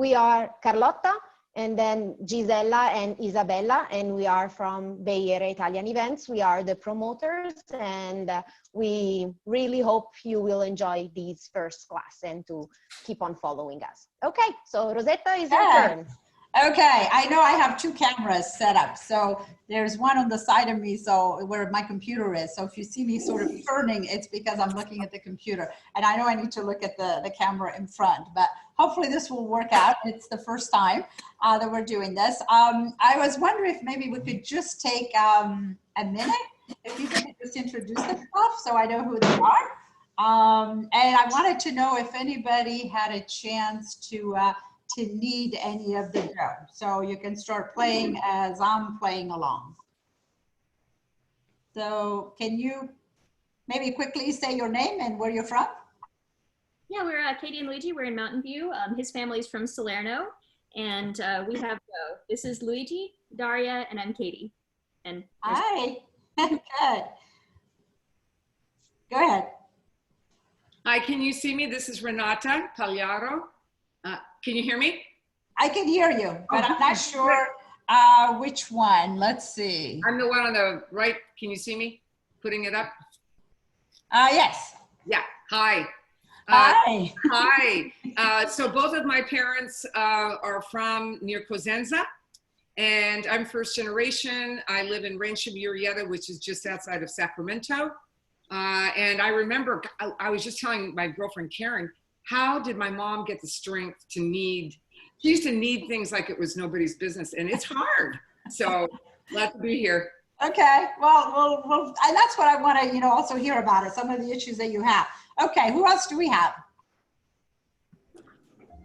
we are Carlotta, and then Gisella and Isabella, and we are from Bay Area Italian Events. We are the promoters, and we really hope you will enjoy this first class and to keep on following us. Okay, so Rosetta, is your turn. Okay, I know I have two cameras set up. So there's one on the side of me, so where my computer is. So if you see me sort of turning, it's because I'm looking at the computer. And I know I need to look at the camera in front, but hopefully this will work out. It's the first time that we're doing this. I was wondering if maybe we could just take a minute, if you could just introduce yourself so I know who they are. And I wanted to know if anybody had a chance to knead any of the dough. So you can start playing as I'm playing along. So can you maybe quickly say your name and where you're from? Yeah, we're Katie and Luigi. We're in Mountain View. His family's from Salerno, and we have dough. This is Luigi, Daria, and I'm Katie. And hi. Good. Go ahead. Hi, can you see me? This is Renata Pagliaro. Can you hear me? I can hear you, but I'm not sure which one. Let's see. I'm the one on the right. Can you see me? Putting it up? Yes. Yeah. Hi. Hi. Hi. So both of my parents are from near Cosenza, and I'm first generation. I live in Rancho Murrieta, which is just outside of Sacramento. And I remember, I was just telling my girlfriend Karen, how did my mom get the strength to knead? She used to knead things like it was nobody's business, and it's hard. So glad to be here. Okay, well, and that's what I want to, also hear about it. Some of the issues that you have. Okay, who else do we have?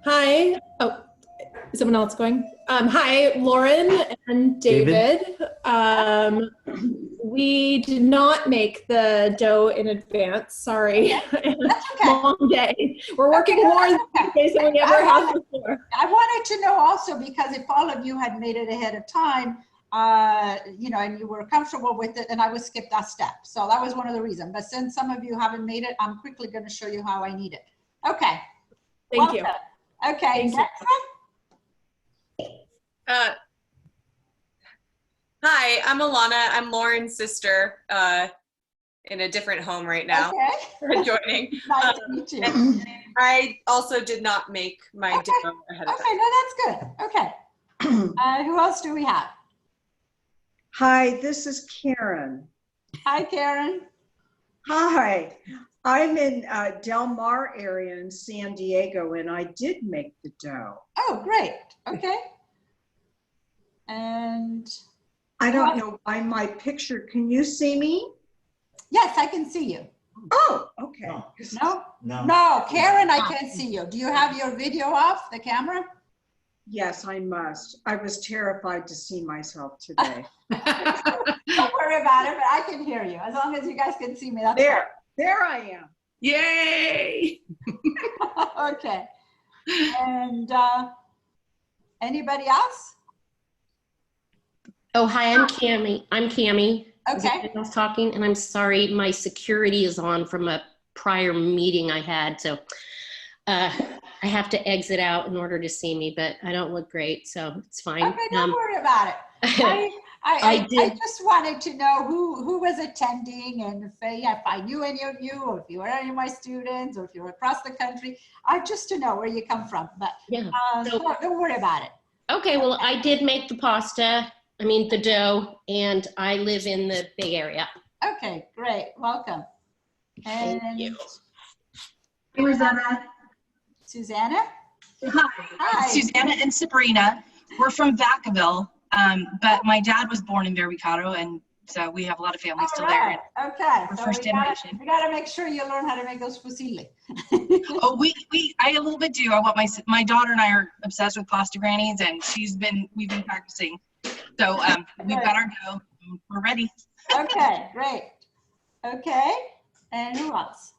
Hi. Oh, is someone else going? Hi, Lauren and David. We did not make the dough in advance. Sorry. That's okay. Long day. We're working more days than we ever have before. I wanted to know also, because if all of you had made it ahead of time, and you were comfortable with it, and I would skip that step. So that was one of the reasons. But since some of you haven't made it, I'm quickly going to show you how I need it. Okay. Thank you. Okay. Next one. Hi, I'm Alana. I'm Lauren's sister in a different home right now. Okay. Joining. Nice to meet you. And I also did not make my dough ahead of time. Okay, no, that's good. Okay. Who else do we have? Hi, this is Karen. Hi, Karen. Hi, I'm in Del Mar area in San Diego, and I did make the dough. Oh, great. Okay. And I don't know why my picture, can you see me? yes, I can see you. Oh, okay. No? No, Karen, I can't see you. Do you have your video off, the camera? Yes, I must. I was terrified to see myself today. Don't worry about it, but I can hear you. As long as you guys can see me, that's There I am. Yay! fine. Okay. And anybody else? Oh, hi, I'm Cami. Okay. I was talking, and I'm sorry, my security is on from a prior meeting I had, so I have to exit out in order to see me, but I don't look great, so it's fine. Okay, don't worry about it. I just wanted to know who was attending, and if I knew any of you, or if you were any of my students, or if you were across the country, just to know where you come from. But Yeah. don't worry about it. Okay, well, I did make the the dough, and I live in the Bay Area. Okay, great. Welcome. And Thank you. Susanna. Susanna? Hi. Susanna and Sabrina. We're from Vacaville, but my dad was born in Vericato, and so we have a lot of family still there. Okay. We're So first generation. we gotta make sure you learn how to make those fusilli. Oh, I a little bit do. I want my daughter and I are obsessed with pasta grannies, and we've been practicing. So we've got our dough. We're ready. Okay, great. Okay, and who else?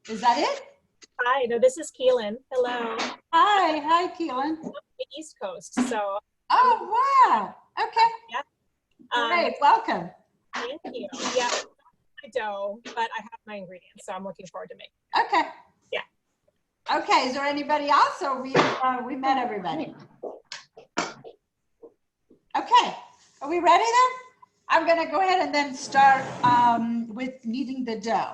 Is that it? Hi, no, this is Keelan. Hello. Hi, Keelan. The East Coast, so. Oh, wow. Okay. Yeah. Great, welcome. Thank you. Yeah, I dough, but I have my ingredients, so I'm looking forward to making. Okay. Yeah. Okay, is there anybody else, or we met everybody? Okay, are we ready then? I'm gonna go ahead and then start with kneading the dough.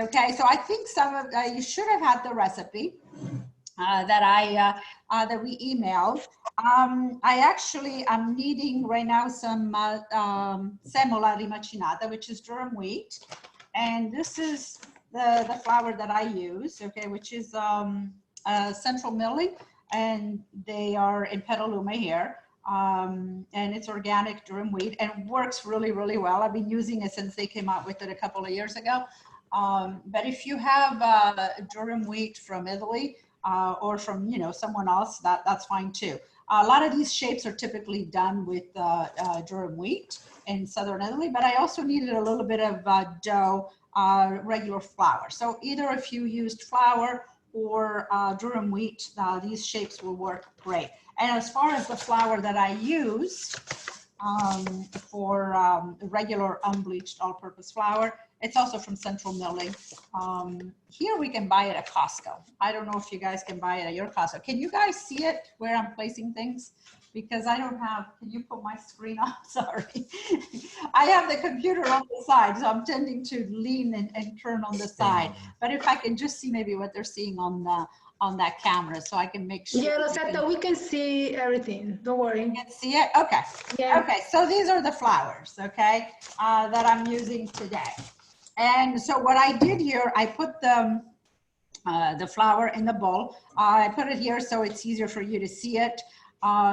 Okay, so I think some of you should have had the recipe that we emailed. I'm kneading right now some semola rimacinata, which is durum wheat, and this is the flour that I use. Okay, which is Central Milling, and they are in Petaluma here. And it's organic durum wheat and works really, really well. I've been using it since they came out with it a couple of years ago. But if you have durum wheat from Italy or from someone else, that's fine too. A lot of these shapes are typically done with durum wheat in southern Italy, but I also needed a little bit of dough, regular flour. So either if you used flour or durum wheat, these shapes will work great. And as far as the flour that I use for regular unbleached all-purpose flour, it's also from Central Milling. Here we can buy it at Costco. I don't know if you guys can buy it at your Costco. Can you guys see it where I'm placing things? Because I don't have, can you put my screen on? Sorry. I have the computer on the side, so I'm tending to lean and turn on the side. But if I can just see maybe what they're seeing on that camera, so I can make sure. Yeah, Rosetta, we can see everything. Don't worry. You can see it? Okay. Yeah. Okay, so these are the flours, okay, that I'm using today. And so what I did here, I put the flour in the bowl. I put it here so it's easier for you to see it.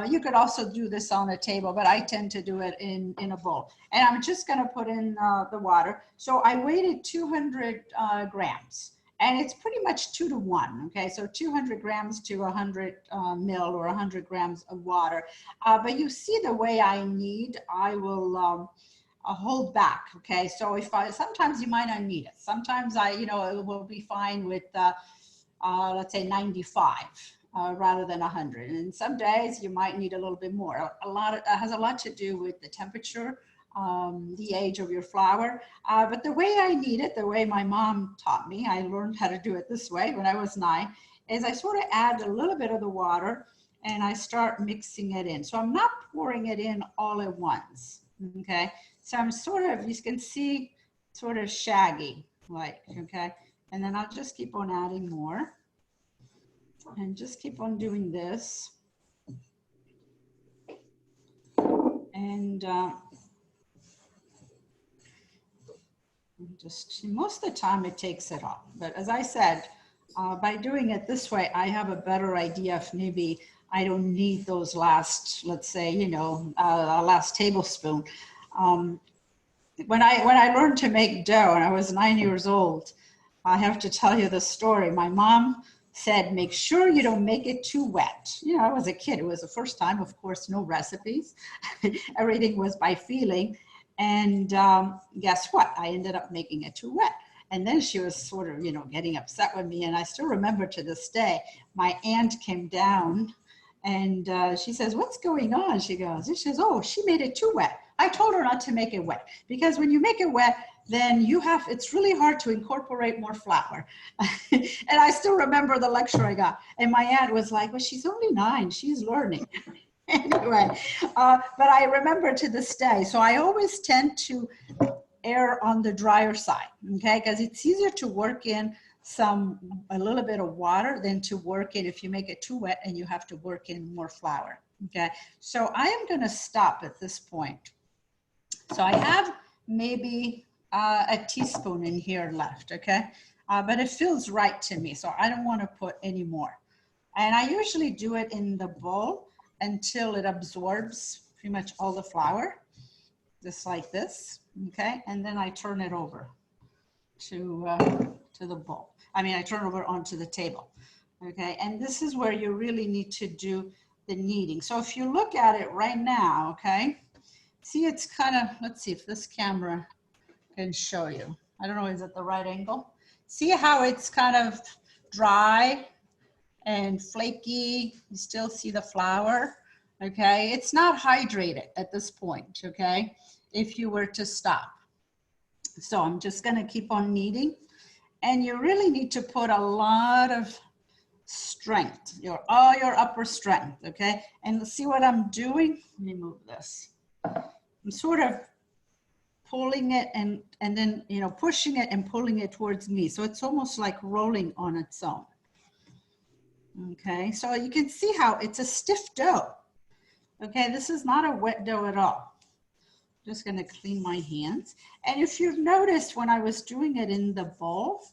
You could also do this on a table, but I tend to do it in a bowl. And I'm just gonna put in the water. So I weighted 200 grams. And it's pretty much 2 to 1, okay? So 200 grams to 100 mil or 100 grams of water. But you see the way I knead, I will hold back, okay? So sometimes you might not need it. Sometimes it will be fine with, let's say 95 rather than 100. And some days you might need a little bit more. It has a lot to do with the temperature, the age of your flour. But the way I knead it, the way my mom taught me, I learned how to do it this way when I was 9, is I sort of add a little bit of the water and I start mixing it in. So I'm not pouring it in all at once, okay? So I'm sort of, you can see, sort of shaggy, like, okay? And then I'll just keep on adding more and just keep on doing this. And just most of the time it takes it off. But as I said, by doing it this way, I have a better idea if maybe I don't need those last, let's say, last tablespoon. When I learned to make dough and I was 9 years old, I have to tell you the story. My mom said, make sure you don't make it too wet. I was a kid. It was the first time, of course, no recipes. Everything was by feeling. And guess what? I ended up making it too wet. And then she was sort of, getting upset with me. And I still remember to this day, my aunt came down and she says, what's going on? She says, oh, she made it too wet. I told her not to make it wet because when you make it wet, then it's really hard to incorporate more flour. And I still remember the lecture I got. And my aunt was like, well, she's only 9, she's learning. Anyway, but I remember to this day. So I always tend to err on the drier side, okay? Because it's easier to work in a little bit of water than to work in if you make it too wet and you have to work in more flour, okay? So I am gonna stop at this point. So I have maybe a teaspoon in here left, okay? But it feels right to me, so I don't wanna put any more. And I usually do it in the bowl until it absorbs pretty much all the flour, just like this, okay? And then I turn it over to the bowl. I turn it over onto the table, okay? And this is where you really need to do the kneading. So if you look at it right now, okay? See, it's kind of, let's see if this camera can show you. I don't know, is it the right angle? See how it's kind of dry and flaky? You still see the flour, okay? It's not hydrated at this point, okay? If you were to stop. So I'm just gonna keep on kneading. And you really need to put a lot of strength, all your upper strength, okay? And see what I'm doing? Let me move this. I'm sort of pulling it and then, you know, pushing it and pulling it towards me. So it's almost like rolling on its own. Okay, so you can see how it's a stiff dough. Okay, this is not a wet dough at all. Just gonna clean my hands. And if you've noticed when I was doing it in the bowl,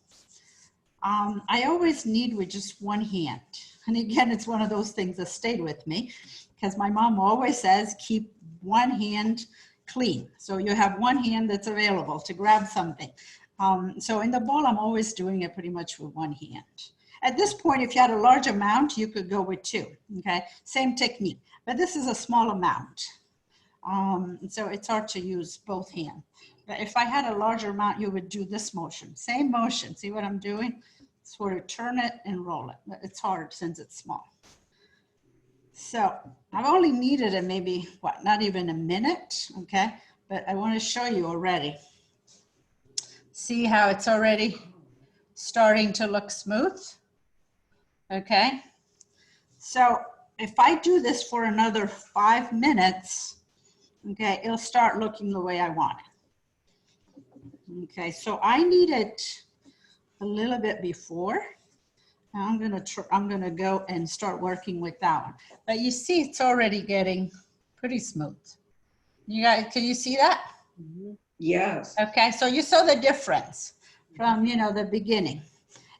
I always knead with just one hand. And again, it's one of those things that stayed with me because my mom always says, keep one hand clean. So you have one hand that's available to grab something. So in the bowl, I'm always doing it pretty much with one hand. At this point, if you had a large amount, you could go with two, okay? Same technique, but this is a small amount. So it's hard to use both hands. But if I had a larger amount, you would do this motion. Same motion, see what I'm doing? Sort of turn it and roll it, but it's hard since it's small. So I've only kneaded it maybe, what, not even a minute, okay? But I want to show you already. See how it's already starting to look smooth? Okay, so if I do this for another 5 minutes, okay, it'll start looking the way I want it. Okay, so I knead it a little bit before. Now I'm gonna go and start working with that one. But you see, it's already getting pretty smooth. You guys, can you see that? Yes. Okay, so you saw the difference from, you know, the beginning.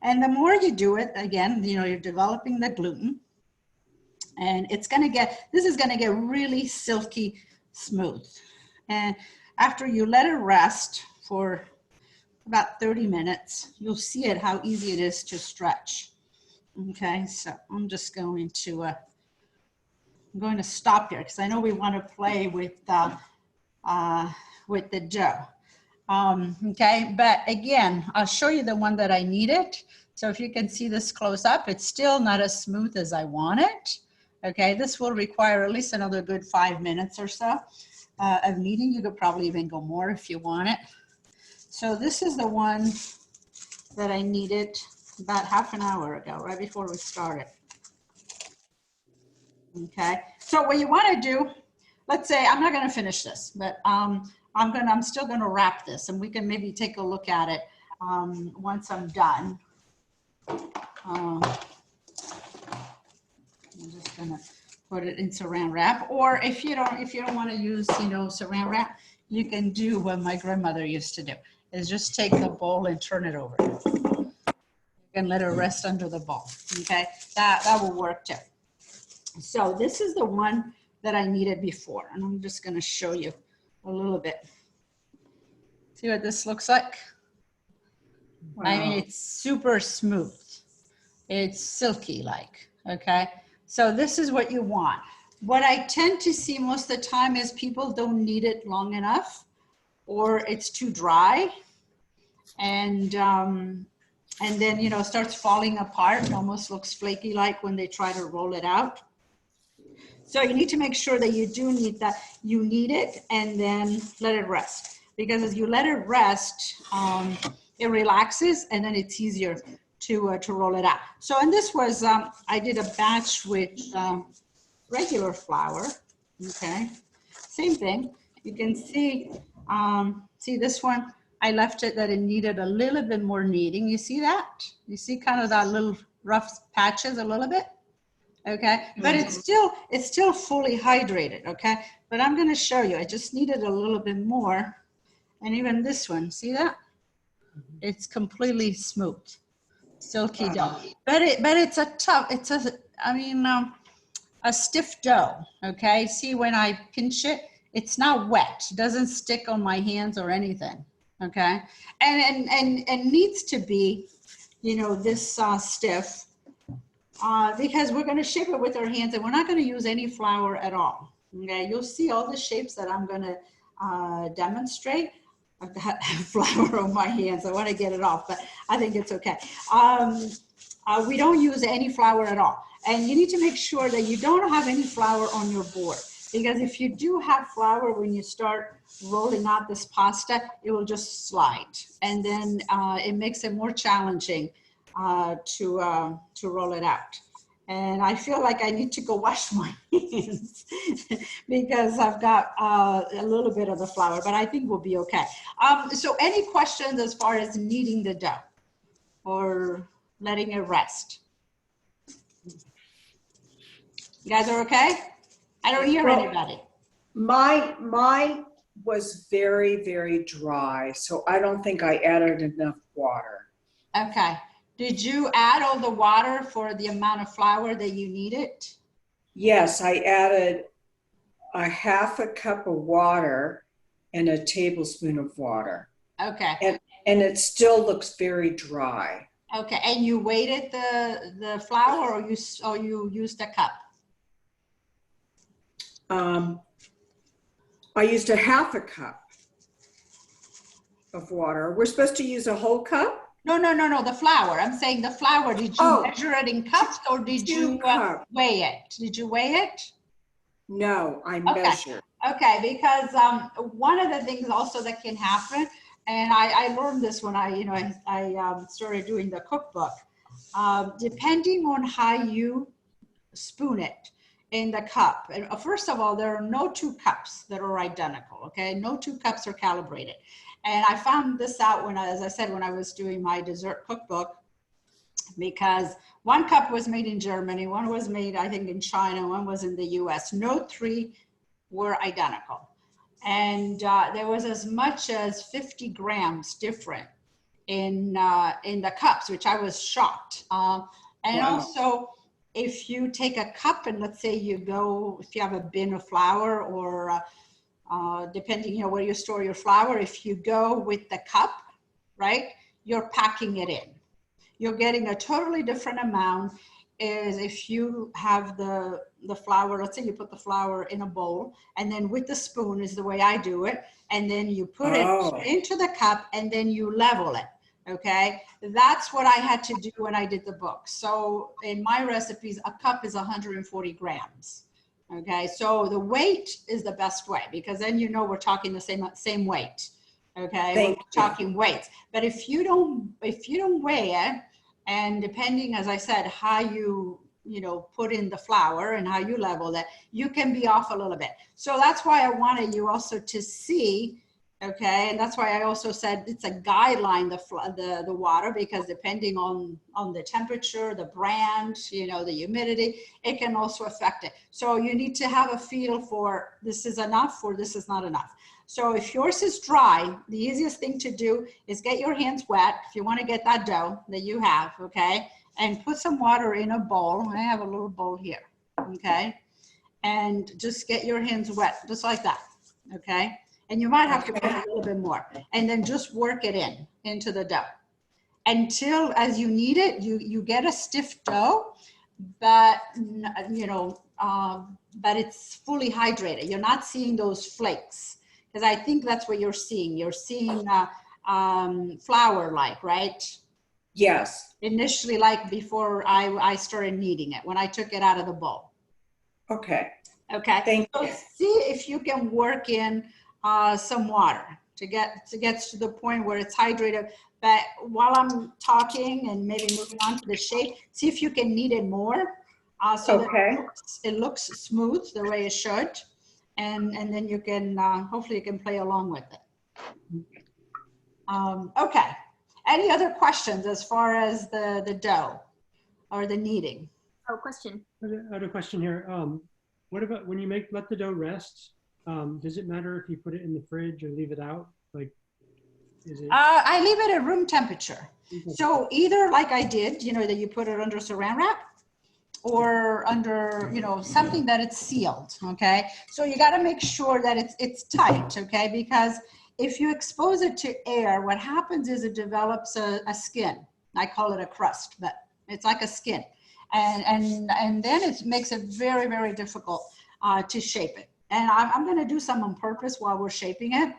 And the more you do it, again, you know, you're developing the gluten and it's gonna get, this is gonna get really silky smooth. And after you let it rest for about 30 minutes, you'll see it, how easy it is to stretch. Okay, so I'm just going to, I'm going to stop here because I know we want to play with the dough. Okay, but again, I'll show you the one that I kneaded. So if you can see this close up, it's still not as smooth as I want it. Okay, this will require at least another good 5 minutes or so of kneading. You could probably even go more if you want it. So this is the one that I kneaded about half an hour ago, right before we started. Okay, so what you want to do, let's say I'm not going to finish this, but I'm still going to wrap this, and we can maybe take a look at it once I'm done. I'm just going to put it in Saran wrap, or if you don't want to use, you know, Saran wrap, you can do what my grandmother used to do, is just take the bowl and turn it over and let it rest under the bowl. Okay, that will work too. So this is the one that I kneaded before, and I'm just going to show you a little bit. See what this looks like? Wow. I mean, it's super smooth. It's silky like, okay? So this is what you want. What I tend to see most of the time is people don't knead it long enough, or it's too dry, and then, you know, starts falling apart. It almost looks flaky like when they try to roll it out. So you need to make sure that you do need that. You knead it and then let it rest. Because as you let it rest, it relaxes and then it's easier to roll it out. So, and this was, I did a batch with regular flour, okay? Same thing. You can see, see this one, I left it that it needed a little bit more kneading. You see that? You see kind of that little rough patches a little bit? Okay, but it's still fully hydrated, okay? But I'm gonna show you, I just needed a little bit more. And even this one, see that? It's completely smooth, silky dough. But it's a tough, a stiff dough, okay? See, when I pinch it, it's not wet. It doesn't stick on my hands or anything, okay? And needs to be, you know, this stiff because we're gonna shape it with our hands and we're not gonna use any flour at all, okay? You'll see all the shapes that I'm gonna demonstrate. I've got flour on my hands. I want to get it off, but I think it's okay. We don't use any flour at all. And you need to make sure that you don't have any flour on your board. Because if you do have flour, when you start rolling out this pasta, it will just slide. And then it makes it more challenging to roll it out. And I feel like I need to go wash my hands because I've got a little bit of the flour, but I think we'll be okay. So any questions as far as kneading the dough or letting it rest? You guys are okay? I don't hear anybody. Mine was very, very dry, so I don't think I added enough water. Okay. Did you add all the water for the amount of flour that you needed? Yes, I added a half a cup of water and a tablespoon of water. Okay. And it still looks very dry. Okay. And you weighted the flour, or you used a cup? I used a half a cup of water. We're supposed to use a whole cup? No, the flour. I'm saying the flour. Did you measure it in cups, or did you weigh it? Did you weigh it? No, I measured. Okay, because one of the things also that can happen, and I learned this when I started doing the cookbook, depending on how you spoon it in the cup. And first of all, there are no two cups that are identical, okay? No two cups are calibrated. And I found this out as I said, when I was doing my dessert cookbook, because one cup was made in Germany, one was made, I think, in China, one was in the US. No three were identical. And there was as much as 50 grams different in the cups, which I was shocked. Also, if you take a cup and let's say if you have a bin of flour, or depending, where you store your flour, if you go with the cup, right, you're packing it in. You're getting a totally different amount is if you have the flour, let's say you put the flour in a bowl, and then with the spoon is the way I do it, and then you put it into the cup, and then you level it. Okay, that's what I had to do when I did the book. So in my recipes, a cup is 140 grams. Okay, so the weight is the best way, because then we're talking the same weight. Okay, we're talking weights. But if you don't weigh it, and depending, as I said, how you put in the flour and how you level that, you can be off a little bit. So that's why I wanted you also to see. Okay, and that's why I also said it's a guideline, the water, because depending on the temperature, the brand, the humidity, it can also affect it. So you need to have a feel for this is enough or this is not enough. So if yours is dry, the easiest thing to do is get your hands wet if you want to get that dough that you have, okay, and put some water in a bowl. I have a little bowl here, okay, and just get your hands wet, just like that, okay. And you might have to put a little bit more, and then just work it into the dough until, as you need it, you get a stiff dough, but but it's fully hydrated. You're not seeing those flakes, because I think that's what you're seeing. You're seeing flour-like, right? Yes. Initially, like before I started kneading it, when I took it out of the bowl. Okay. Okay. Thank you. See if you can work in some water to get to the point where it's hydrated. But while I'm talking and maybe moving on to the shape, see if you can knead it more so that it looks smooth the way it should, and then you can hopefully you can play along with it. Okay. Any other questions as far as the dough or the kneading? Oh, question. I have a question here. What about when you let the dough rest? Does it matter if you put it in the fridge or leave it out? Like, is it? I leave it at room temperature. So either like I did, that you put it under saran wrap, or under, something that it's sealed. Okay. So you got to make sure that it's tight. Okay. Because if you expose it to air, what happens is it develops a skin. I call it a crust, but it's like a skin. And then it makes it very, very difficult to shape it. And I'm going to do some on purpose while we're shaping it.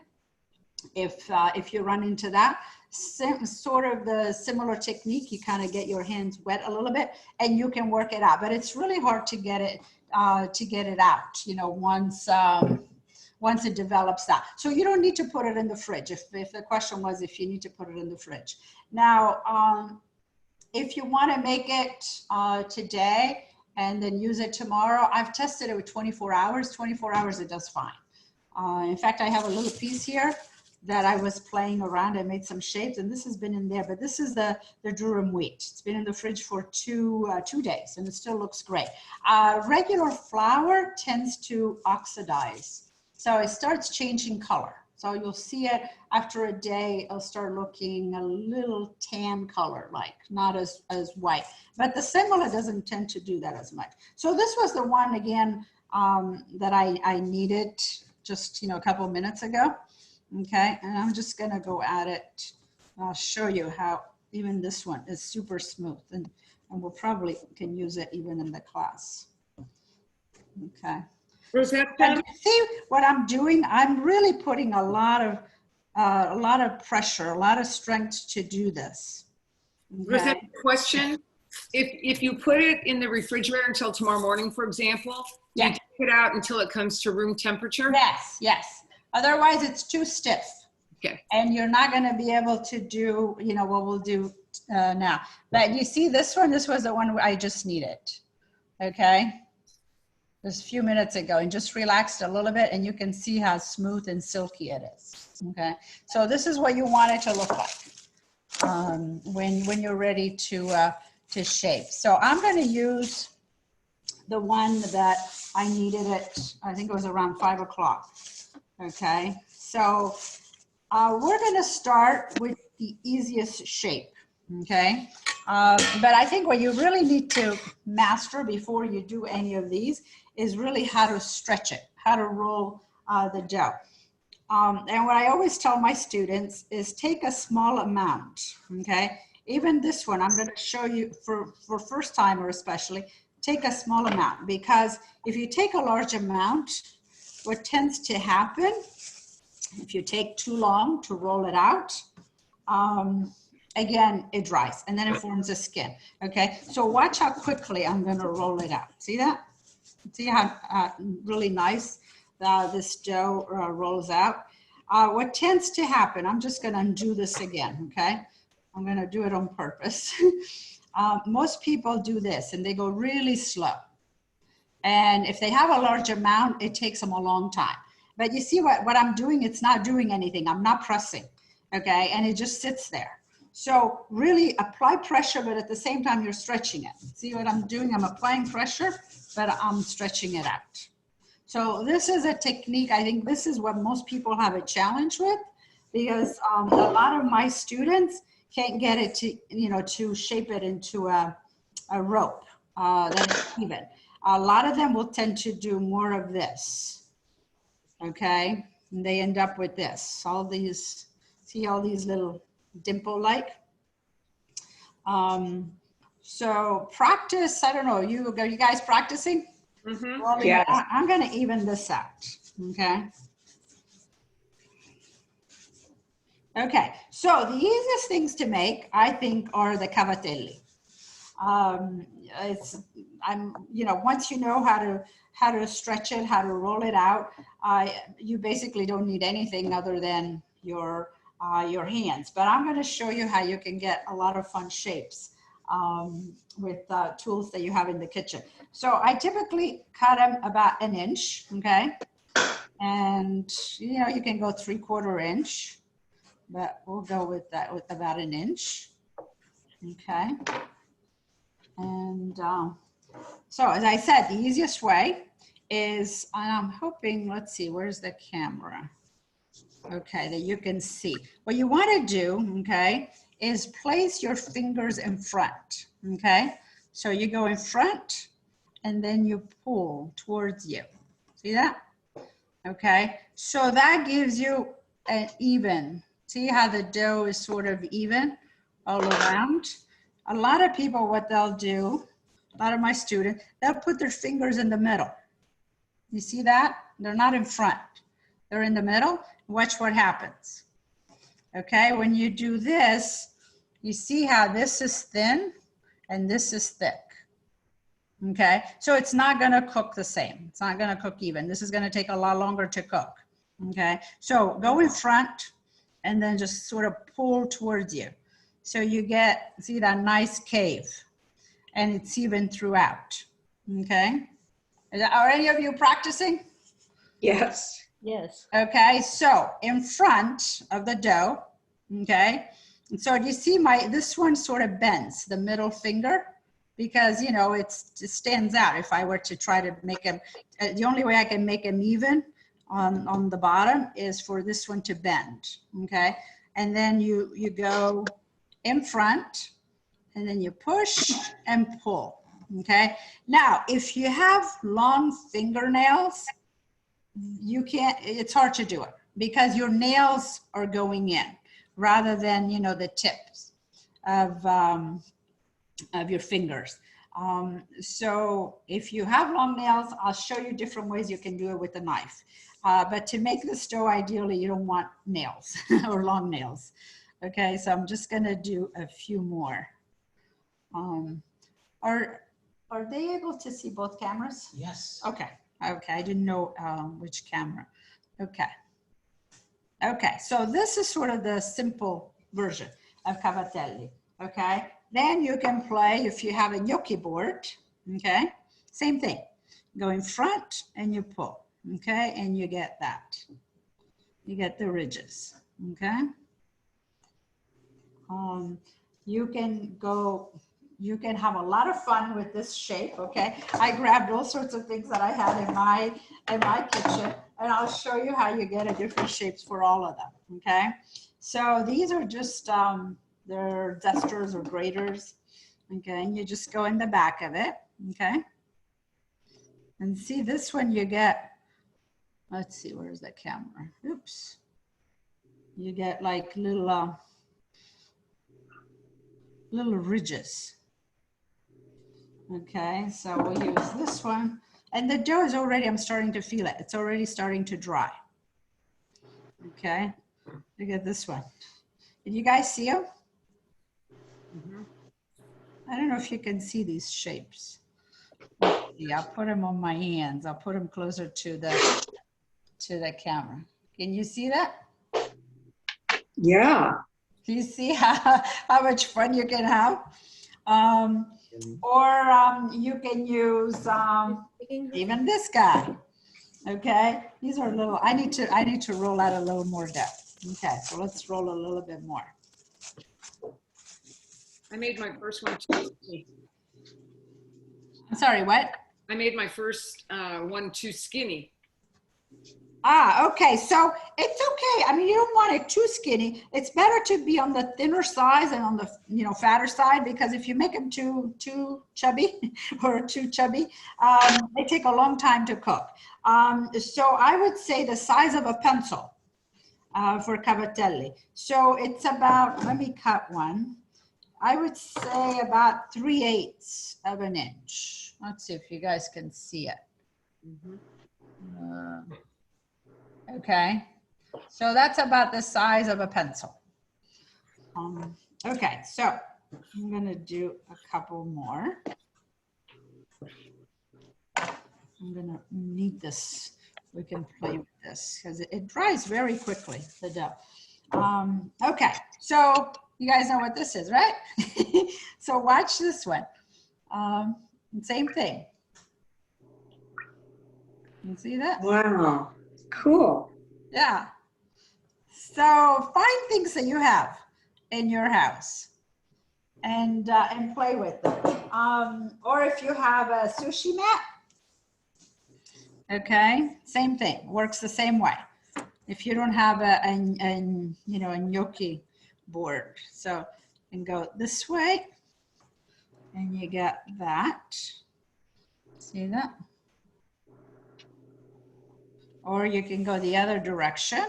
If you run into that, sort of the similar technique, you kind of get your hands wet a little bit and you can work it out. But it's really hard to get it out, once it develops that. So you don't need to put it in the fridge. If the question was if you need to put it in the fridge. Now, if you want to make it today and then use it tomorrow, I've tested it with 24 hours. 24 hours, it does fine. In fact, I have a little piece here that I was playing around. I made some shapes, and this has been in there, but this is the durum wheat. It's been in the fridge for two days, and it still looks great. Regular flour tends to oxidize, so it starts changing color. So you'll see it after a day, it'll start looking a little tan color, like not as white. But the semolina doesn't tend to do that as much. So this was the one, again, that I needed just, a couple minutes ago. Okay, and I'm just gonna go at it. I'll show you how even this one is super smooth, and we'll probably can use it even in the class. Okay. Rosetta, And you see what I'm doing? I'm really putting a lot of pressure, a lot of strength to do this. Okay. Rosetta, question. If you put it in the refrigerator until tomorrow morning, for example, do you take it out until it comes to room temperature? Yes, yes. Otherwise, it's too stiff. Okay. And you're not going to be able to do, what we'll do now. But you see this one? This was the one I just needed. Okay. Just a few minutes ago, and just relaxed a little bit, and you can see how smooth and silky it is. Okay. So this is what you want it to look like when you're ready to shape. So I'm going to use the one that I needed it. I think it was around 5 o'clock. Okay, so we're going to start with the easiest shape, okay? But I think what you really need to master before you do any of these is really how to stretch it, how to roll the dough. And what I always tell my students is take a small amount, okay? Even this one, I'm going to show you for first timer especially, take a small amount, because if you take a large amount, what tends to happen, if you take too long to roll it out, again, it dries and then it forms a skin, okay? So watch how quickly I'm gonna roll it out. See that? See how really nice this dough rolls out? What tends to happen, I'm just gonna undo this again, okay? I'm gonna do it on purpose. Most people do this and they go really slow. And if they have a large amount, it takes them a long time. But you see what I'm doing? It's not doing anything. I'm not pressing, okay? And it just sits there. So really apply pressure, but at the same time, you're stretching it. See what I'm doing? I'm applying pressure, but I'm stretching it out. So this is a technique. I think this is what most people have a challenge with, because a lot of my students can't get it to, to shape it into a rope that is even. A lot of them will tend to do more of this, okay? And they end up with this, all these, see all these little dimple-like? So practice, I don't know, are you guys practicing? Mm-hmm. Well, Yes. I'm gonna even this out, okay? Okay, so the easiest things to make, I think, are the cavatelli. Once you know how to stretch it, how to roll it out, you basically don't need anything other than your hands. But I'm going to show you how you can get a lot of fun shapes with tools that you have in the kitchen. So I typically cut them about 1 inch, okay? And you can go 3/4 inch, but we'll go with that with about 1 inch, okay? And so as I said, the easiest way is, and I'm hoping, let's see, where's the camera? Okay, that you can see. What you want to do, okay, is place your fingers in front, okay? So you go in front and then you pull towards you. See that? Okay, so that gives you an even. See how the dough is sort of even all around? A lot of people, what they'll do, a lot of my students, they'll put their fingers in the middle. You see that? They're not in front. They're in the middle. Watch what happens. Okay, when you do this, you see how this is thin and this is thick. Okay, so it's not gonna cook the same. It's not gonna cook even. This is gonna take a lot longer to cook. Okay, so go in front and then just sort of pull towards you. So you get, see that nice cave, and it's even throughout, okay? Are any of you practicing? Yes. Yes. Okay, so in front of the dough, okay? And so do you see this one sort of bends, the middle finger, because, you know, it stands out. If I were to try to make them, the only way I can make them even on the bottom is for this one to bend, okay? And then you go in front, and then you push and pull, okay? Now, if you have long fingernails, you can't, it's hard to do it because your nails are going in rather than, you know, the tips of your fingers. So if you have long nails, I'll show you different ways you can do it with a knife. But to make this dough, ideally, you don't want nails or long nails. Okay, so I'm just gonna do a few more. Are they able to see both cameras? Yes. Okay, okay, I didn't know which camera. Okay. Okay, so this is sort of the simple version of cavatelli, okay? Then you can play, if you have a gnocchi board, okay? Same thing, go in front and you pull, okay? And you get that. You get the ridges, okay? You can have a lot of fun with this shape, okay? I grabbed all sorts of things that I had in my kitchen, and I'll show you how you get a different shapes for all of them, okay? So these are just, they're dusters or graters, okay? And you just go in the back of it, okay? And see this one you get, let's see, where's the camera? Oops. You get like little ridges. Okay, so we'll use this one. And the dough is already, I'm starting to feel it. It's already starting to dry. Okay, look at this one. Did you guys see them? I don't know if you can see these shapes. Yeah, I'll put them on my hands. I'll put them closer to the camera. Can you see that? Yeah. Do you see how much fun you can have? You can use even this guy. Okay, these are little. I need to roll out a little more dough. Okay, so let's roll a little bit more. I made my first one too skinny. I'm sorry, what? I made my first one too skinny. Ah, okay, so it's okay. I mean, you don't want it too skinny. It's better to be on the thinner side and on the, you know, fatter side, because if you make them too chubby or too chubby, they take a long time to cook. So I would say the size of a pencil for cavatelli. So it's about, let me cut one. I would say about 3/8 of an inch. Let's see if you guys can see it. Okay, so that's about the size of a pencil. Okay, so I'm gonna do a couple more. I'm gonna knead this. We can play with this because it dries very quickly, the dough. Okay, so you guys know what this is, right? So watch this one. Same thing. You see that? Wow. Cool. Yeah. So find things that you have in your house and play with them. Or if you have a sushi mat, okay, same thing, works the same way. If you don't have a gnocchi board, so you can go this way and you get that. See that? Or you can go the other direction.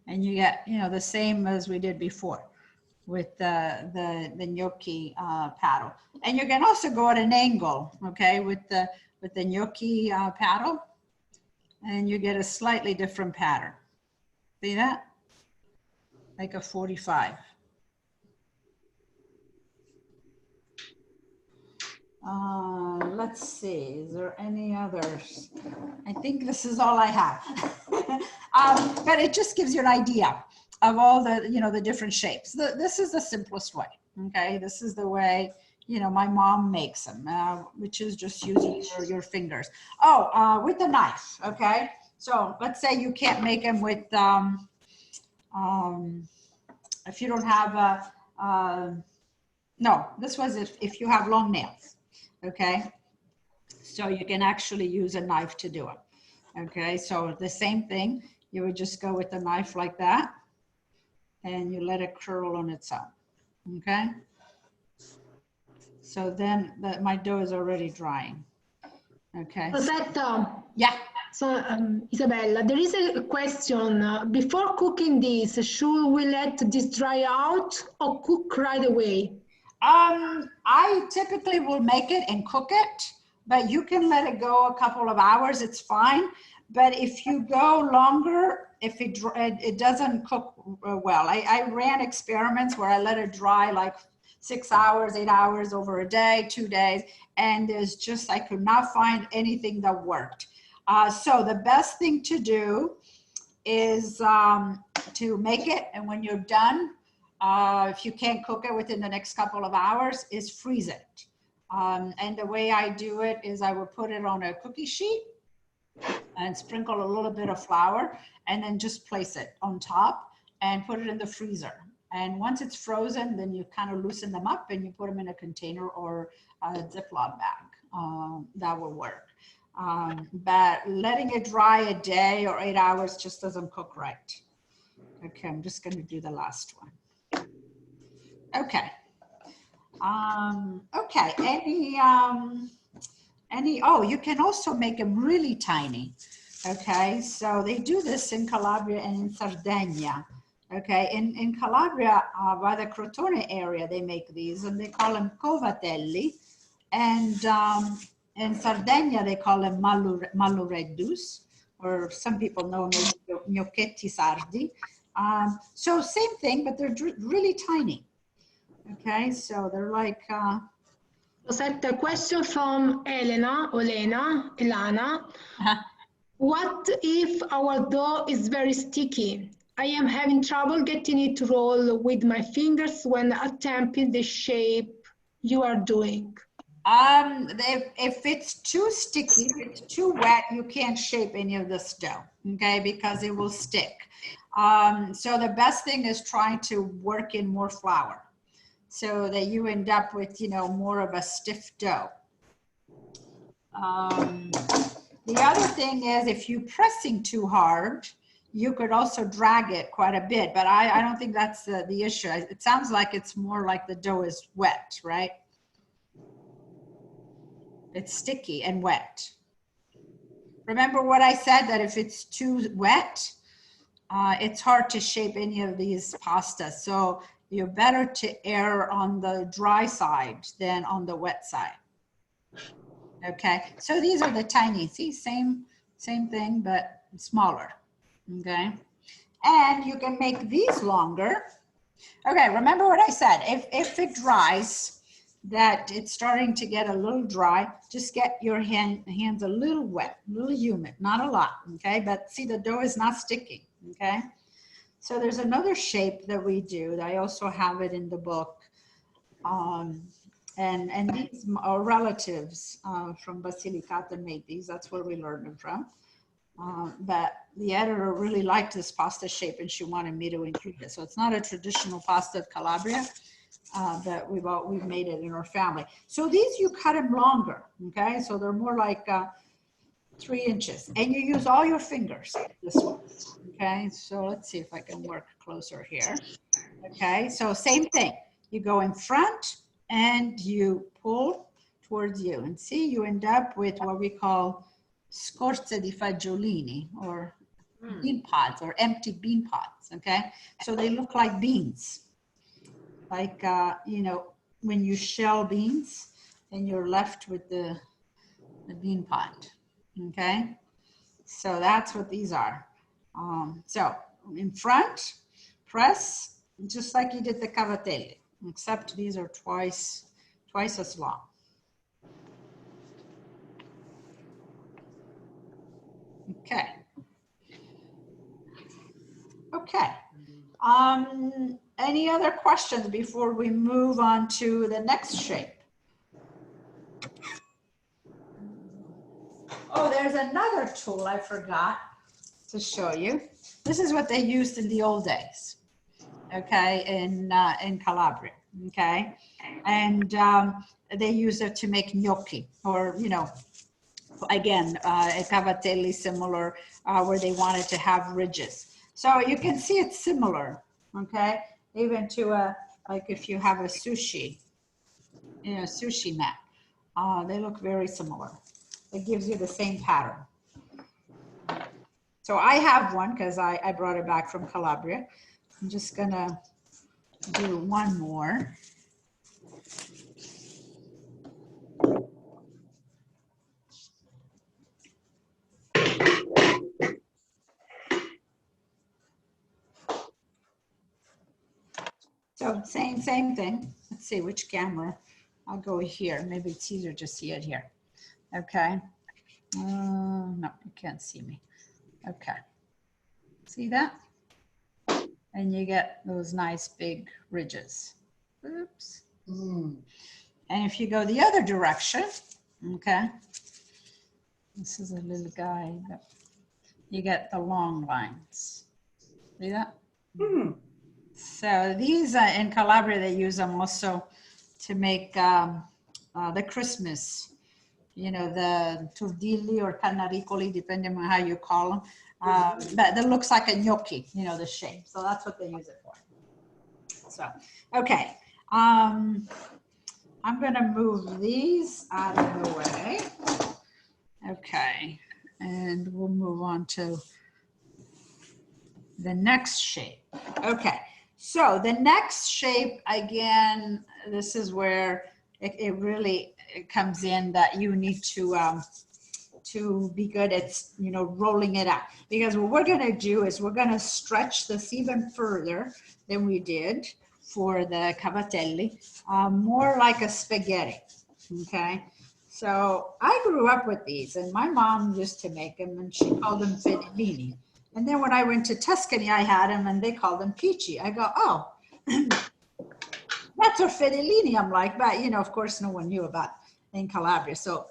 And you get, you know, the same as we did before with the gnocchi paddle. And you can also go at an angle, okay, with the gnocchi paddle, and you get a slightly different pattern. See that? Like a 45. Let's see, is there any others? I think this is all I have. But it just gives you an idea of all the, the different shapes. This is the simplest way, okay? This is the way, my mom makes them, which is just using your fingers. Oh, with the knife, okay? So let's say you can't make them with, if you don't have no, this was if you have long nails, okay? So you can actually use a knife to do it, okay? So the same thing, you would just go with the knife like that, and you let it curl on its own, okay? So then my dough is already drying, okay? Rosetta. Yeah. So, Isabella, there is a question. Before cooking this, should we let this dry out or cook right away? I typically will make it and cook it, but you can let it go a couple of hours, it's fine. But if you go longer, if it doesn't cook well. I ran experiments where I let it dry like 6 hours, 8 hours over a day, 2 days, and there's just, I could not find anything that worked. So the best thing to do is to make it, and when you're done, if you can't cook it within the next couple of hours, is freeze it. And the way I do it is I will put it on a cookie sheet and sprinkle a little bit of flour, and then just place it on top and put it in the freezer. And once it's frozen, then you kind of loosen them up and you put them in a container or a Ziploc bag. That will work. But letting it dry a day or 8 hours just doesn't cook right. Okay, I'm just going to do the last one. Okay. Okay. Oh, you can also make them really tiny. Okay, so they do this in Calabria and in Sardinia. Okay, in Calabria, by the Crotone area, they make these, and they call them covatelli. And in Sardinia, they call them malloreddus, or some people know them as gnocchetti sardi. So same thing, but they're really tiny. Okay, so they're like... Rosetta, a question from Elena. What if our dough is very sticky? I am having trouble getting it to roll with my fingers when attempting the shape you are doing. If it's too sticky, if it's too wet, you can't shape any of this dough, okay, because it will stick. So the best thing is trying to work in more flour so that you end up with, more of a stiff dough. The other thing is if you're pressing too hard, you could also drag it quite a bit, but I don't think that's the issue. It sounds like it's more like the dough is wet, right? It's sticky and wet. Remember what I said, that if it's too wet, it's hard to shape any of these pastas. So you're better to err on the dry side than on the wet side. Okay, so these are the tiny, see, same thing, but smaller, okay? And you can make these longer. Okay, remember what I said, if it dries, that it's starting to get a little dry, just get your hands a little wet, a little humid, not a lot, okay? But see, the dough is not sticking, okay? So there's another shape that we do, that I also have it in the book. And these are relatives from Basilicata made these. That's where we learned them from. But the editor really liked this pasta shape and she wanted me to include it. So it's not a traditional pasta of Calabria, but we've made it in our family. So these, you cut them longer, okay? So they're more like 3 inches, and you use all your fingers, this one, okay? So let's see if I can work closer here. Okay, so same thing. You go in front, and you pull towards you, and see, you end up with what we call scorze di fagiolini, or bean pods, or empty bean pods, okay? So they look like beans, like, when you shell beans, and you're left with the bean pod, okay? So that's what these are. So in front, press, just like you did the cavatelli, except these are twice as long. Okay. Okay. Any other questions before we move on to the next shape? Oh, there's another tool I forgot to show you. This is what they used in the old days, okay, in Calabria, okay? And they used it to make gnocchi, or, you know, again, a cavatelli similar, where they wanted to have ridges. So you can see it's similar, okay? Even to a, like if you have a sushi, you know, sushi mat, they look very similar. It gives you the same pattern. So I have one because I brought it back from Calabria. I'm just gonna do one more. So same thing. Let's see which camera. I'll go here. Maybe it's easier to see it here. Okay. No, you can't see me. Okay. See that? And you get those nice big ridges. Oops. And if you go the other direction, okay, this is a little guy, you get the long lines. See that? So these in Calabria, they use them also to make the Christmas, you know, the turdilli or canaricoli, depending on how you call them. That looks like a gnocchi, you know, the shape. So that's what they use it for. So, okay. I'm going to move these out of the way. Okay. And we'll move on to the next shape. Okay. So the next shape, again, this is where it really comes in that you need to be good at, you know, rolling it out. Because what we're going to do is we're going to stretch this even further than we did for the cavatelli, more like a spaghetti, okay? So I grew up with these, and my mom used to make them, and she called them fettuccini. And then when I went to Tuscany, I had them, and they called them pici. I go, oh, that's a fettuccini. I'm like, but, you know, of course, no one knew about in Calabria. So,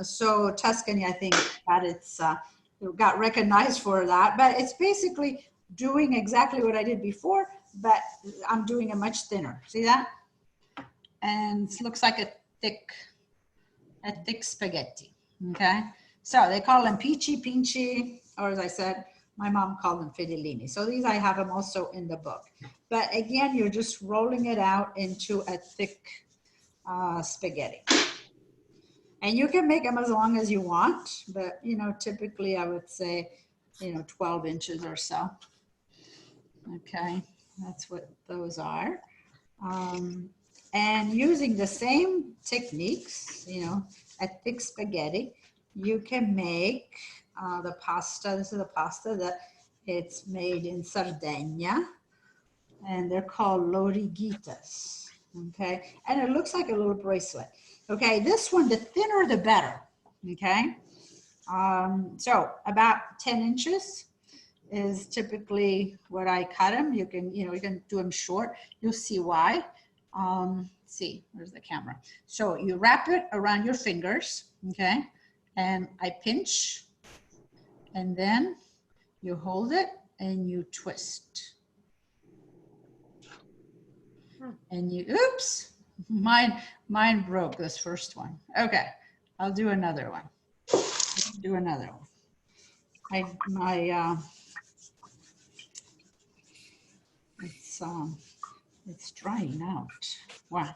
so Tuscany, I think, got recognized for that. But it's basically doing exactly what I did before, but I'm doing it much thinner. See that? And it looks like a thick spaghetti. Okay. So they call them pici, pinci, or as I said, my mom called them fettuccini. So these, I have them also in the book. But again, you're just rolling it out into a thick spaghetti. And you can make them as long as you want, but, you know, typically I would say, you know, 12 inches or so. Okay, that's what those are. And using the same techniques, you know, a thick spaghetti, you can make the pasta. This is a pasta that it's made in Sardinia, and they're called lorighitas. Okay, and it looks like a little bracelet. Okay, this one, the thinner the better. Okay, so about 10 inches is typically what I cut them. You can, you know, you can do them short. You'll see why. See, where's the camera? So you wrap it around your fingers, okay? And I pinch, and then you hold it and you twist. And you, oops, mine broke this first one. Okay, I'll do another one. Do another one. It's drying out. Wow,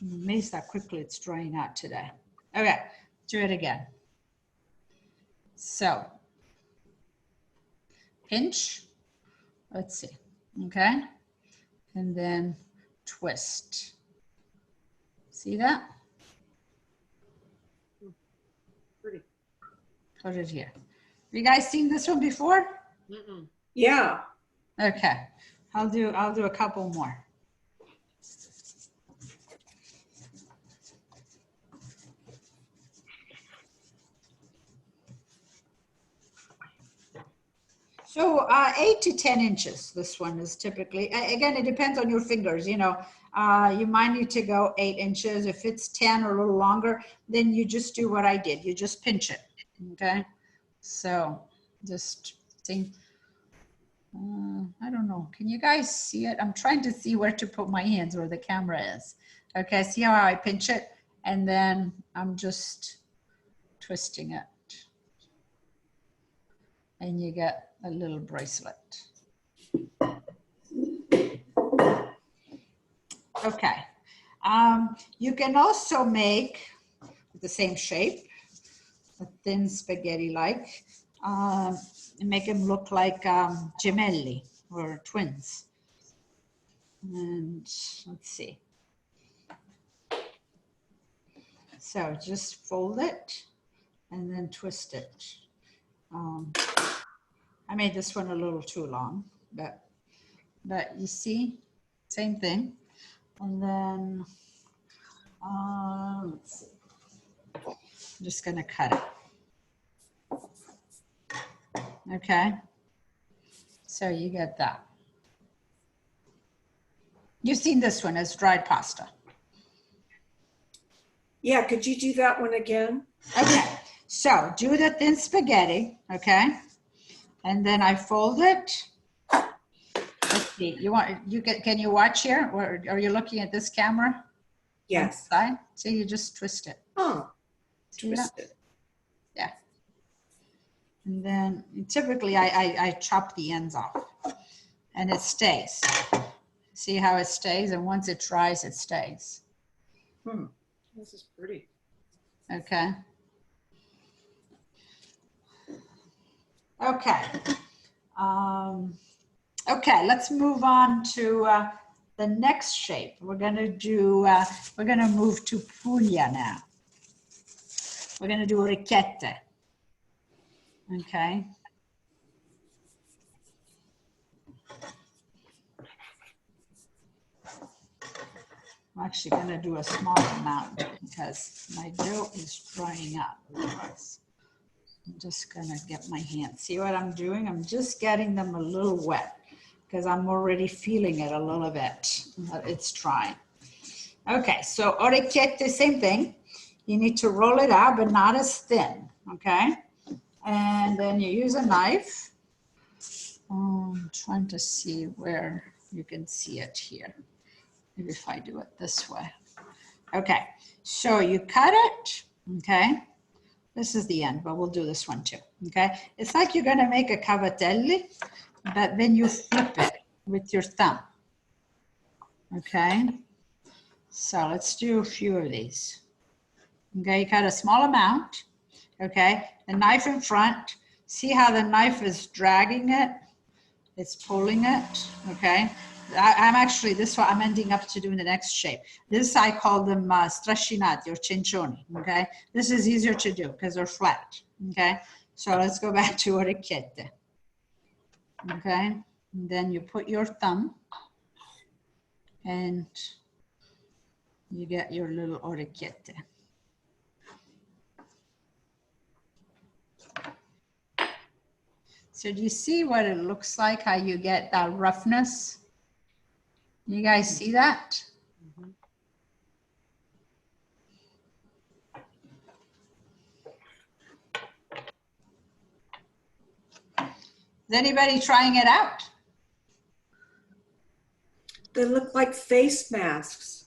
I'm amazed how quickly it's drying out today. Okay, do it again. So, pinch, let's see, okay? And then twist. See that? Pretty. Put it here. Have you guys seen this one before? Yeah. Okay, I'll do a couple more. So 8 to 10 inches, this one is typically, again, it depends on your fingers, you know. You might need to go 8 inches. If it's 10 or a little longer, then you just do what I did. You just pinch it, okay? So just think, I don't know. Can you guys see it? I'm trying to see where to put my hands, where the camera is. Okay, see how I pinch it? And then I'm just twisting it. And you get a little bracelet. Okay. You can also make the same shape, a thin spaghetti-like, and make them look like gemelli or twins. And let's see. So just fold it and then twist it. I made this one a little too long, but you see, same thing. And then let's see. I'm just gonna cut it. Okay. So you get that. You've seen this one as dried pasta. Yeah, could you do that one again? Okay, so do the thin spaghetti, okay? And then I fold it. Let's see, can you watch here? Or are you looking at this camera? Yes. Side? So you just twist it. Oh, See twist that? it. Yeah. And then typically I chop the ends off and it stays. See how it stays? And once it dries, it stays. This is pretty. Okay. Okay. Okay, let's move on to the next shape. We're gonna do, we're gonna move to Puglia now. We're gonna do orecchiette. Okay. I'm actually gonna do a small amount because my dough is drying up otherwise. I'm just gonna get my hands. See what I'm doing? I'm just getting them a little wet because I'm already feeling it a little bit. It's drying. Okay, so orecchiette, same thing. You need to roll it out, but not as thin, okay? And then you use a knife. I'm trying to see where you can see it here. Maybe if I do it this way. Okay, so you cut it, okay? This is the end, but we'll do this one too, okay? It's like you're gonna make a cavatelli, but then you flip it with your thumb, okay? So let's do a few of these. Okay, you cut a small amount, okay? The knife in front, see how the knife is dragging it? It's pulling it, okay? I'm actually, this one, I'm ending up to doing the next shape. This I call them strascinati or cincioni, okay? This is easier to do because they're flat, okay? So let's go back to orecchiette, okay? And then you put your thumb and you get your little orecchiette. So do you see what it looks like, how you get that roughness? You guys see that? Is anybody trying it out? They look like face masks.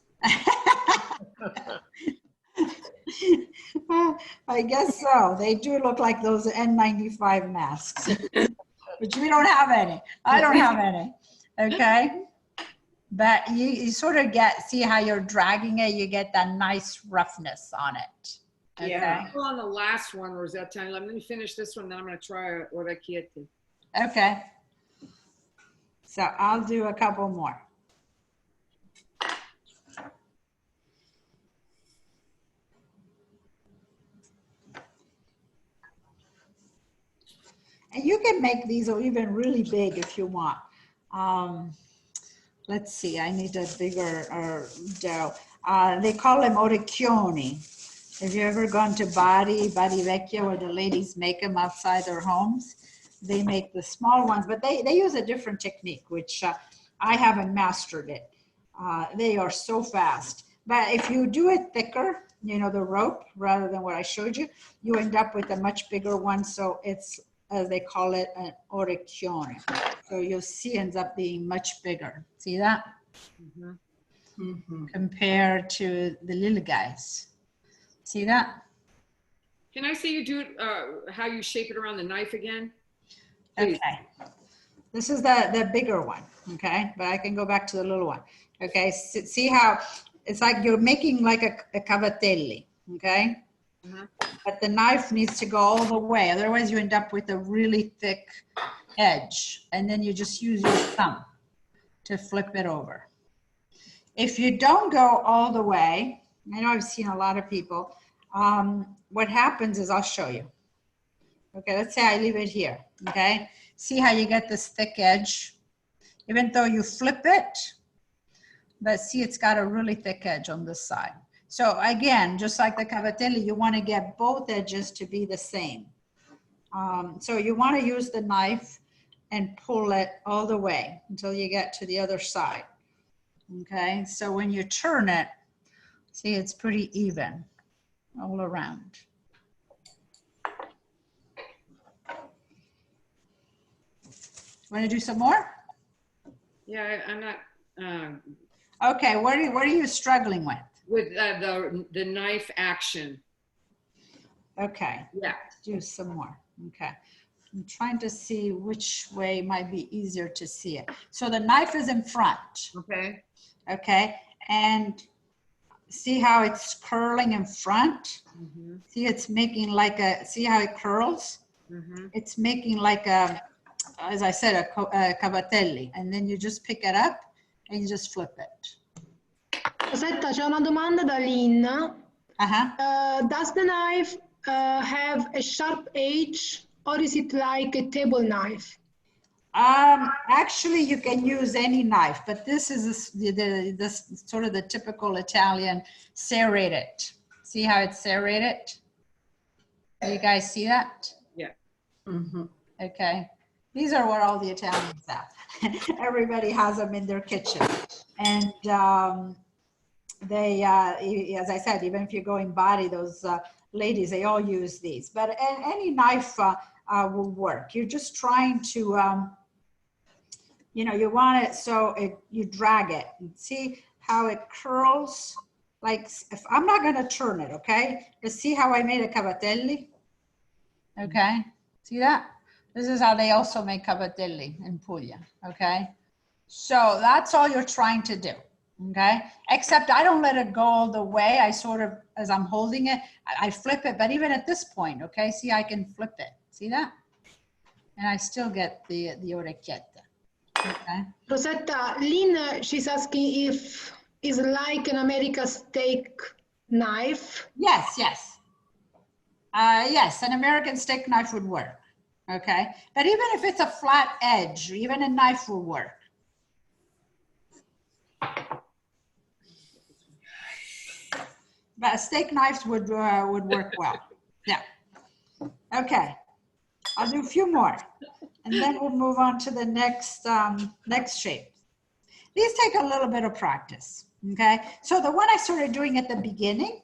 I guess so. They do look like those N95 masks, but we don't have any. I don't have any. Okay. But you sort of see how you're dragging it, you get that nice roughness on it. Okay? Yeah. Well, on the last one, Rosetta, let me finish this one, then I'm going to try orecchiette. Okay. So I'll do a couple more. And you can make these or even really big if you want. Let's see, I need a bigger dough. They call them orecchioni. Have you ever gone to Bari Vecchia, where the ladies make them outside their homes? they make the small ones, but they use a different technique, which I haven't mastered it. They are so fast. But if you do it thicker, you know, the rope, rather than what I showed you, you end up with a much bigger one. So it's, as they call it, an orecchione. So you'll see ends up being much bigger. See that? Compared to the little guys. See that? Can I see you do it, how you shape it around the knife again? Please. Okay. This is the bigger one, okay? But I can go back to the little one. Okay, see how it's like you're making like a cavatelli, okay? But the knife needs to go all the way. Otherwise you end up with a really thick edge. And then you just use your thumb to flip it over. If you don't go all the way, I know I've seen a lot of people, what happens is, I'll show you. Okay, let's say I leave it here, okay? See how you get this thick edge? Even though you flip it, but see, it's got a really thick edge on this side. So again, just like the cavatelli, you want to get both edges to be the same. So you want to use the knife and pull it all the way until you get to the other side. Okay, so when you turn it, see, it's pretty even all around. Want to do some more? Yeah, I'm not. Okay, what are you struggling with? With the knife action. Okay. Yeah. Let's do some more. Okay. I'm trying to see which way might be easier to see it. So the knife is in front. Okay. Okay. And see how it's curling in front? See, it's making like a, see how it curls? It's making like a, as I said, a cavatelli. And then you just pick it up and you just flip it. Rosetta, c'è una domanda da Lynn. Does the knife have a sharp edge, or is it like a table knife? Actually, you can use any knife, but this is the sort of the typical Italian serrated. See how it's serrated? Do you guys see that? Yeah. Okay. These are what all the Italians have. Everybody has them in their kitchen. And they, as I said, even if you're going body, those ladies, they all use these. But any knife will work. You're just trying to, you know, you want it so you drag it. And see how it curls? Like, if I'm not going to turn it, okay? Let's see how I made a cavatelli. Okay, see that? This is how they also make cavatelli in Puglia, okay? So that's all you're trying to do, okay? Except I don't let it go all the way. I sort of, as I'm holding it, I flip it, but even at this point, okay? See, I can flip it, see that? And I still get the orecchietta, okay? Rosetta, Lynn, she's asking if it's like an American steak knife. Yes, yes. Yes, an American steak knife would work, okay? But even if it's a flat edge, even a knife will work. But steak knives would work well. Yeah. Okay. I'll do a few more, and then we'll move on to the next next shape. These take a little bit of practice. Okay. So the one I started doing at the beginning,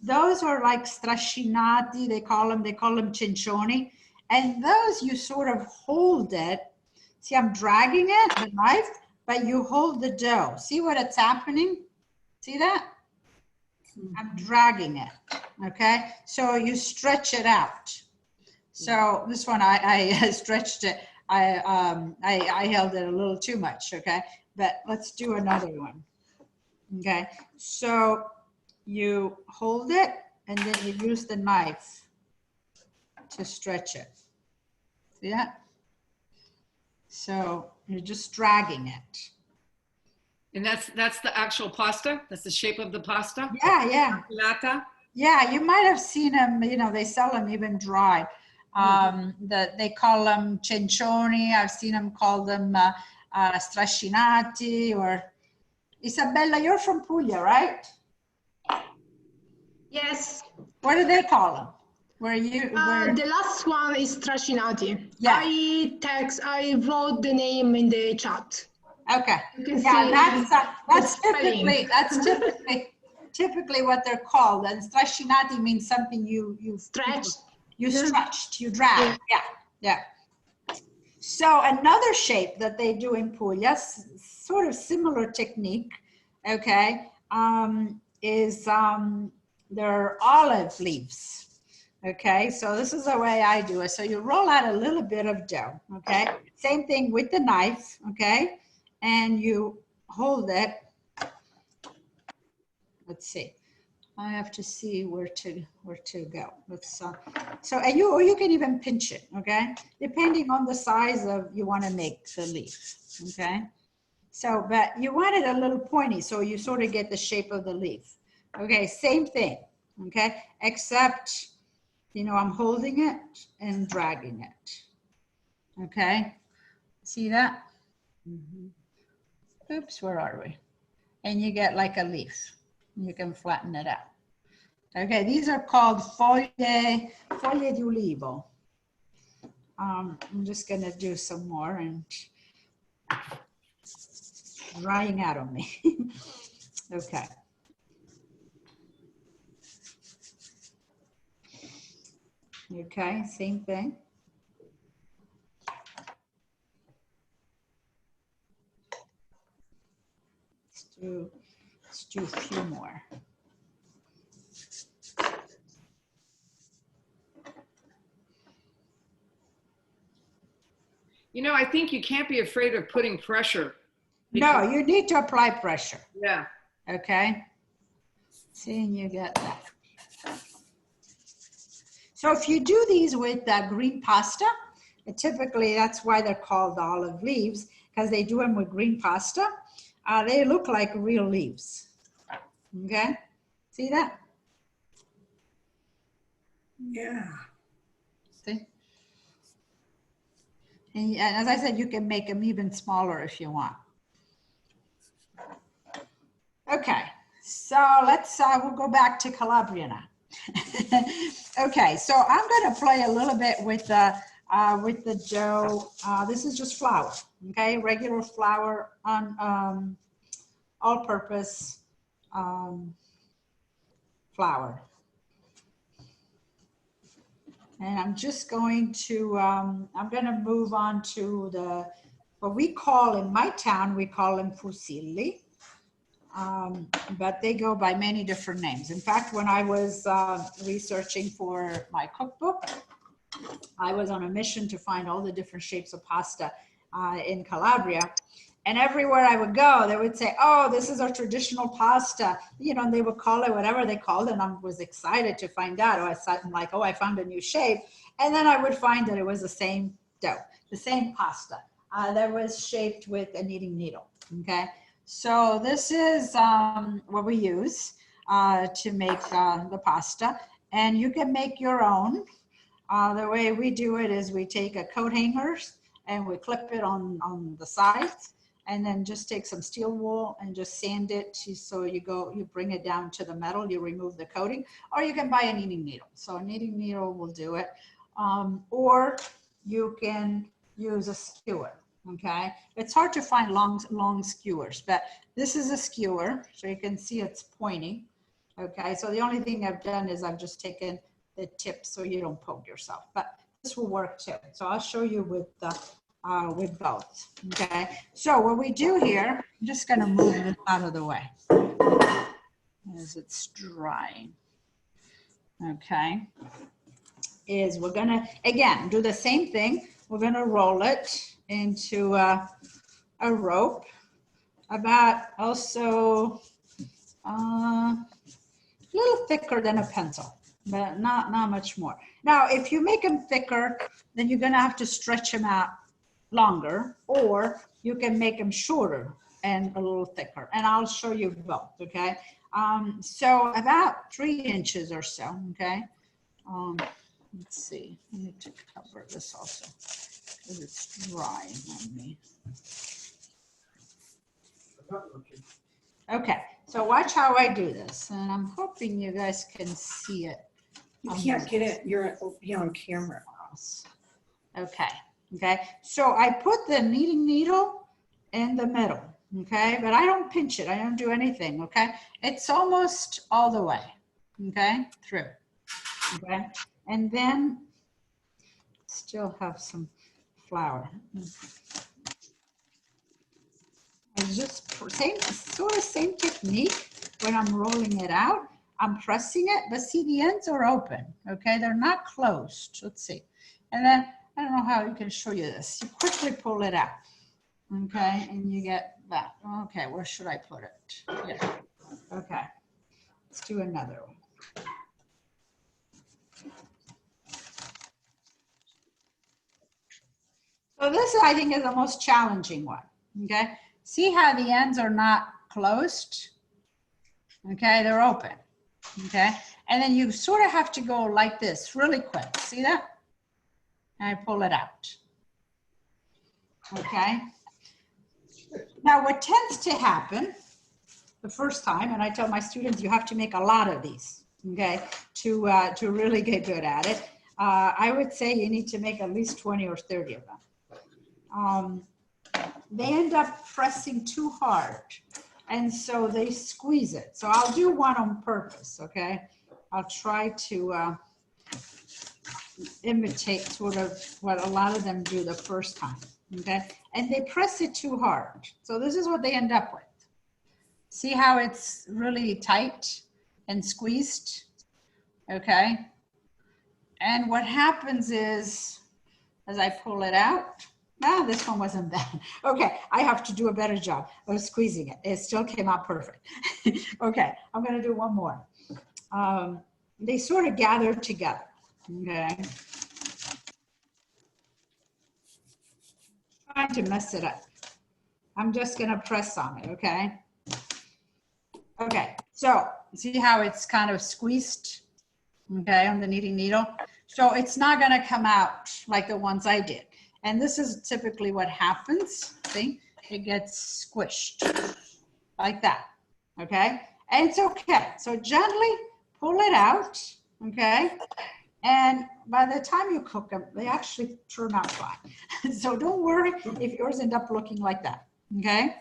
those are like strascinati. They call them cincioni, and those you sort of hold it. See, I'm dragging it, the knife, but you hold the dough. See what it's happening? See that? I'm dragging it, okay? So you stretch it out. So this one, I stretched it. I held it a little too much, okay? But let's do another one, okay? So you hold it, and then you use the knife to stretch it. See that? So you're just dragging it. And that's the actual pasta? That's the shape of the pasta? Yeah, yeah. Nata? Yeah, you might have seen them, you know, they sell them even dry. They call them cincioni. I've seen them call them strascinati, or Isabella, you're from Puglia, right? Yes. What do they call them? The last one is Trascinati. Yeah. I wrote the name in the chat. Okay. You can Yeah, see that's typically what they're called. And strascinati means something you stretched. You stretched, you dragged. Yeah. So another shape that they do in Puglia, sort of similar technique, okay, is their olive leaves. Okay, so this is the way I do it. So you roll out a little bit of dough, okay? Same thing with the knife, okay? And you hold it. Let's see. I have to see where to go. Let's and you can even pinch it, okay? Depending on the size of you want to make the leaf, okay? So, but you want it a little pointy, so you sort of get the shape of the leaf. Okay, same thing, okay? Except, you know, I'm holding it and dragging it. Okay, see that? Oops, where are we? And you get like a leaf. You can flatten it out. Okay, these are called foglie di ulivo. I'm just gonna do some more and drying out on me. Okay. Okay, same thing. Let's do a few more. You know, I think you can't be afraid of putting pressure. No, you need to apply pressure. Yeah. Okay. See, and you get that. So if you do these with green pasta, typically that's why they're called olive leaves, because they do them with green pasta. They look like real leaves. Okay, see that? Yeah. See? And as I said, you can make them even smaller if you want. Okay, so let's, we'll go back to Calabria now. Okay, so I'm going to play a little bit with the dough. This is just flour, okay, regular flour on all-purpose flour. And I'm just going to, I'm going to move on to what we call in my town, we call them fusilli. But they go by many different names. In fact, when I was researching for my cookbook, I was on a mission to find all the different shapes of pasta in Calabria. And everywhere I would go, they would say, oh, this is our traditional pasta. You know, and they would call it whatever they called it. And I was excited to find out. I'm like, oh, I found a new shape. And then I would find that it was the same dough, the same pasta that was shaped with a kneading needle, okay? So this is what we use to make the pasta, and you can make your own. The way we do it is we take a coat hangers and we clip it on the sides, and then just take some steel wool and just sand it so you bring it down to the metal, you remove the coating, or you can buy a kneading needle. So a kneading needle will do it, or you can use a skewer. Okay, it's hard to find long skewers, but this is a skewer, so you can see it's pointing. Okay, so the only thing I've done is I've just taken the tip so you don't poke yourself, but this will work too. So I'll show you with both. Okay, so what we do here, I'm just going to move this out of the way as it's drying. Okay, is we're going to again do the same thing. We're going to roll it into a rope, about also a little thicker than a pencil, but not much more. Now, if you make them thicker, then you're going to have to stretch them out longer, or you can make them shorter and a little thicker. And I'll show you both, okay? So about 3 inches or so, okay? Let's see, I need to cover this also, because it's drying on me. Okay, so watch how I do this, and I'm hoping you guys can see it You can't get it. You're on camera. Okay. Okay. So I put the knitting needle in the middle. Okay. But I don't pinch it. I don't do anything. Okay. It's almost all the way. Okay. Through. Okay. And then still have some flour. I just same technique when I'm rolling it out. I'm pressing it, but see the ends are open. Okay, they're not closed. Let's see. And then I don't know how you can show you this. You quickly pull it out. Okay, and you get that. Okay, where should I put it? Yeah. Okay. Let's do another one. So this, I think, is the most challenging one. Okay. See how the ends are not closed? Okay, they're open. Okay, and then you sort of have to go like this really quick. See that? And I pull it out. Okay. Now, what tends to happen the first time, and I tell my students, you have to make a lot of these, okay, to really get good at it. I would say you need to make at least 20 or 30 of them. They end up pressing too hard, and so they squeeze it. So I'll do one on purpose, okay? I'll try to imitate sort of what a lot of them do the first time, okay? And they press it too hard. So this is what they end up with. See how it's really tight and squeezed, okay? And what happens is, as I pull it out, this one wasn't bad. Okay, I have to do a better job of squeezing it. It still came out perfect. Okay, I'm gonna do one more. They sort of gather together, okay? Trying to mess it up. I'm just gonna press on it, okay? Okay, so see how it's kind of squeezed, okay, on the knitting needle? So it's not gonna come out like the ones I did. And this is typically what happens, see? It gets squished like that, okay? And it's okay. So gently pull it out, okay? And by the time you cook them, they actually turn out fine. So don't worry if yours end up looking like that, okay?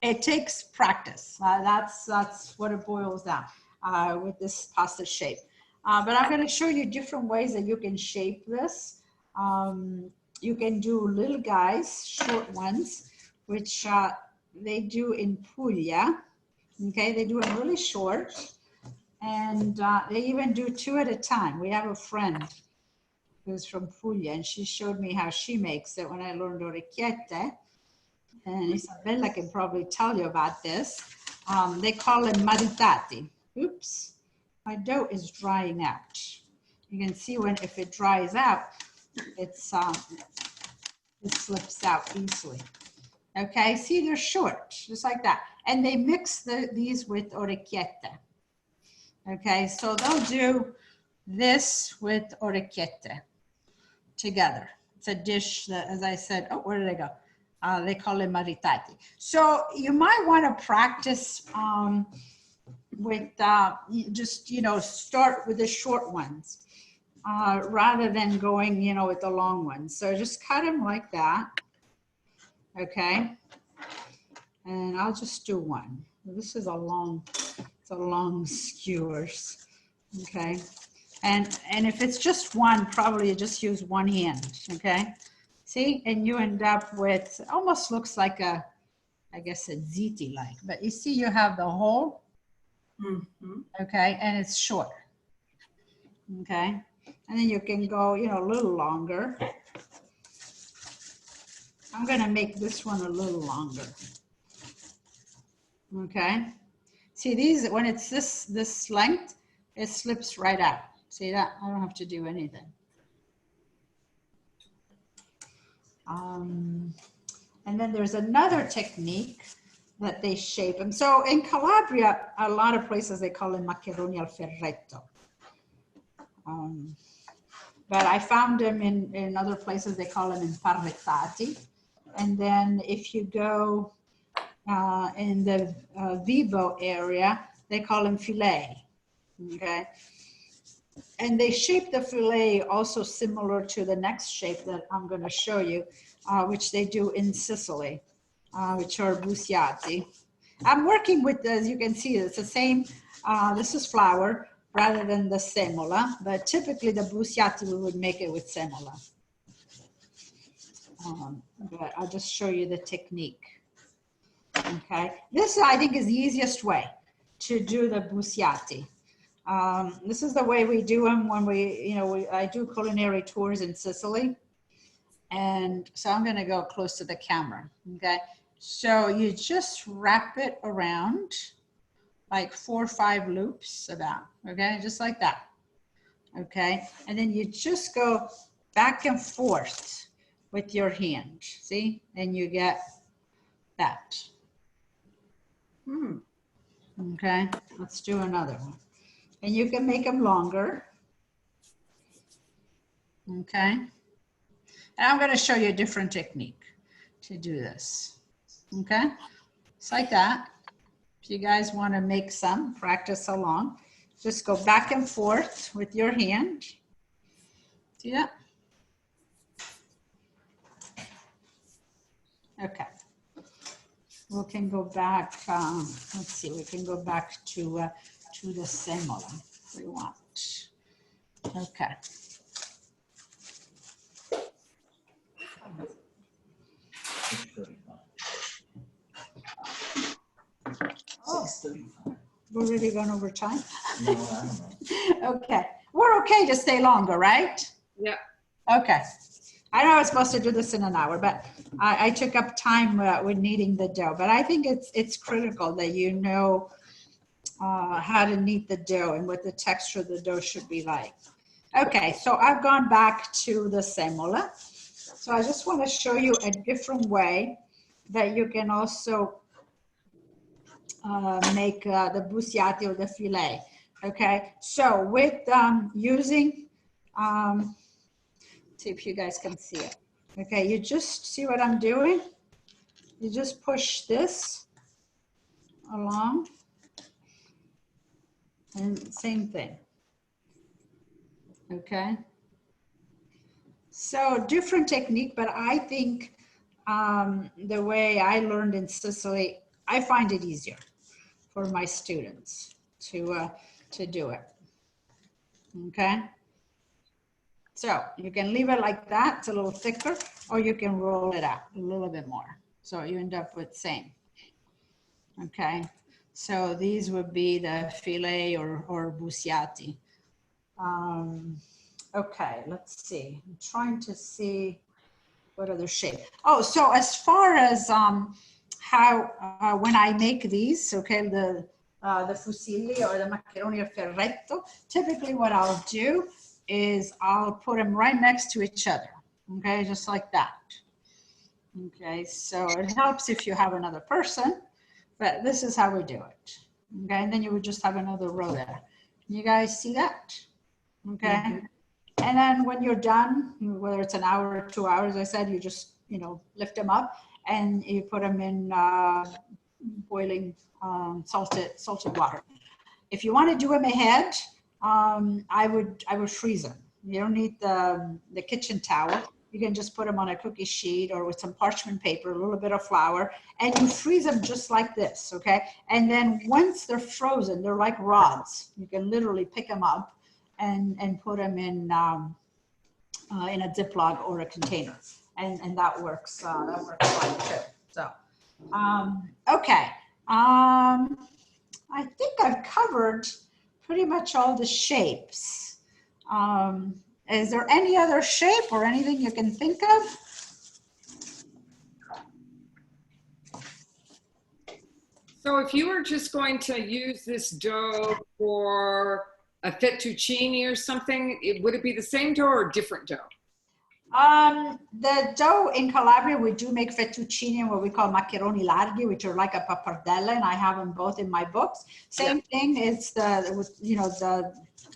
It takes practice. That's what it boils down with this pasta shape. But I'm gonna show you different ways that you can shape this. You can do little guys, short ones, which they do in Puglia. Okay, they do it really short, and they even do 2 at a time. We have a friend who's from Puglia, and she showed me how she makes it when I learned orecchiette. And Isabella can probably tell you about this. They call them maritati. Oops, my dough is drying out. You can see if it dries out, it slips out easily. Okay, see, they're short, just like that. And they mix these with orecchiette. Okay, so they'll do this with orecchiette together. It's a dish that, as I said, oh, where did I go? They call it maritati. So you might want to practice with just, start with the short ones. Rather than going, with the long ones. So just cut them like that, okay? And I'll just do one. This is a long skewers, okay? And if it's just one, probably you just use one hand, okay? See, and you end up with, almost looks like I guess a ziti like, but you see you have the hole, okay? And it's short, okay? And then you can go, a little longer. I'm going to make this one a little longer. Okay. See these, when it's this length, it slips right out. See that? I don't have to do anything. And then there's another technique that they shape them. So in Calabria, a lot of places they call it macaroni al ferretto. But I found them in other places, they call them imparrettati. And then if you go in the Vibo area, they call them filet, okay? And they shape the fillet also similar to the next shape that I'm going to show you, which they do in Sicily, which are bucciati. I'm working with, as you can see, it's the same, this is flour rather than the semola, but typically the bucciati, we would make it with semola. But I'll just show you the technique. Okay, this I think is the easiest way to do the bucciati. This is the way we do them when I do culinary tours in Sicily. And so I'm going to go close to the camera. Okay, so you just wrap it around like 4 or 5 loops about, okay, just like that. Okay, and then you just go back and forth with your hand, see, and you get that. Okay, let's do another one. And you can make them longer. Okay. And I'm going to show you a different technique to do this. Okay. It's like that. If you guys want to make some, practice along. Just go back and forth with your hand. See that? Okay. We can go back, let's see, we can go back to the semola if we want. Okay. Oh, we're really going over time? No, I don't know. Okay. We're okay to stay longer, right? Yeah. Okay. I know I was supposed to do this in an hour, but I took up time with kneading the dough. But I think it's critical that you know how to knead the dough and what the texture of the dough should be like. Okay, so I've gone back to the semola. So I just want to show you a different way that you can also make the bucciati or the filet. Okay, so with using, see if you guys can see it. Okay, you just see what I'm doing? You just push this along and same thing. Okay. So different technique, but I think the way I learned in Sicily, I find it easier for my students to do it. Okay. So you can leave it like that, it's a little thicker, or you can roll it out a little bit more. So you end up with same. Okay. So these would be the filet or bucciati. Okay, let's see. I'm trying to see what other shape. Oh, so as far as how when I make these, okay, the fusilli or the macaroni ferretto, typically what I'll do is I'll put them right next to each other. Okay, just like that. Okay, so it helps if you have another person, but this is how we do it. Okay, and then you would just have another row there. You guys see that? Okay. Mm-hmm. And then when you're done, whether it's an hour or 2 hours, I said, you just, lift them up and you put them in boiling salted water. If you want to do them ahead, I would freeze them. You don't need the kitchen towel. You can just put them on a cookie sheet or with some parchment paper, a little bit of flour, and you freeze them just like this, okay? And then once they're frozen, they're like rods. You can literally pick them up and put them in a Ziploc or a container, and that works fine too. So, okay, I think I've covered pretty much all the shapes. Is there any other shape or anything you can think of? So if you were just going to use this dough for a fettuccine or something, would it be the same dough or a different dough? The dough in Calabria, we do make fettuccine and what we call macaroni larghi, which are like a pappardelle, and I have them both in my books. Same thing. It's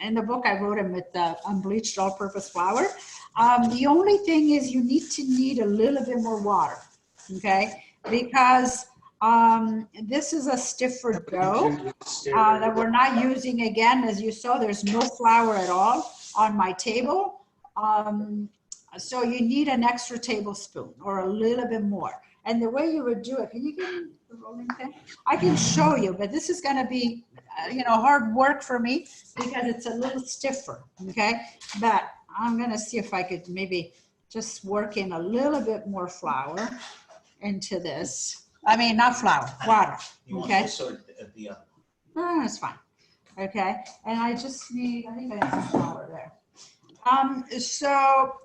in the book I wrote them with the unbleached all-purpose flour. The only thing is you need to knead a little bit more water, okay? Because This is a stiffer dough that we're not using again. As you saw, there's no flour at all on my table. So you need an extra tablespoon or a little bit more. And the way you would do it, can you give me the rolling pin? I can show you, but this is going to be, hard work for me because it's a little stiffer, okay? But I'm going to see if I could maybe just work in a little bit more flour into this. I mean, not flour, water, okay? No, it's fine, okay? And I just need, I think I have some flour there. So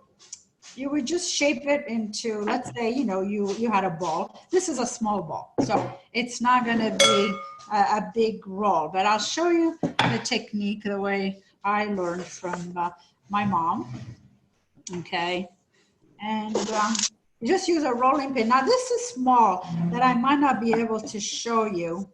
you would just shape it into, let's say, you had a ball. This is a small ball, so it's not going to be a big roll, but I'll show you the technique the way I learned from my mom, okay? And you just use a rolling pin. Now this is small that I might not be able to show you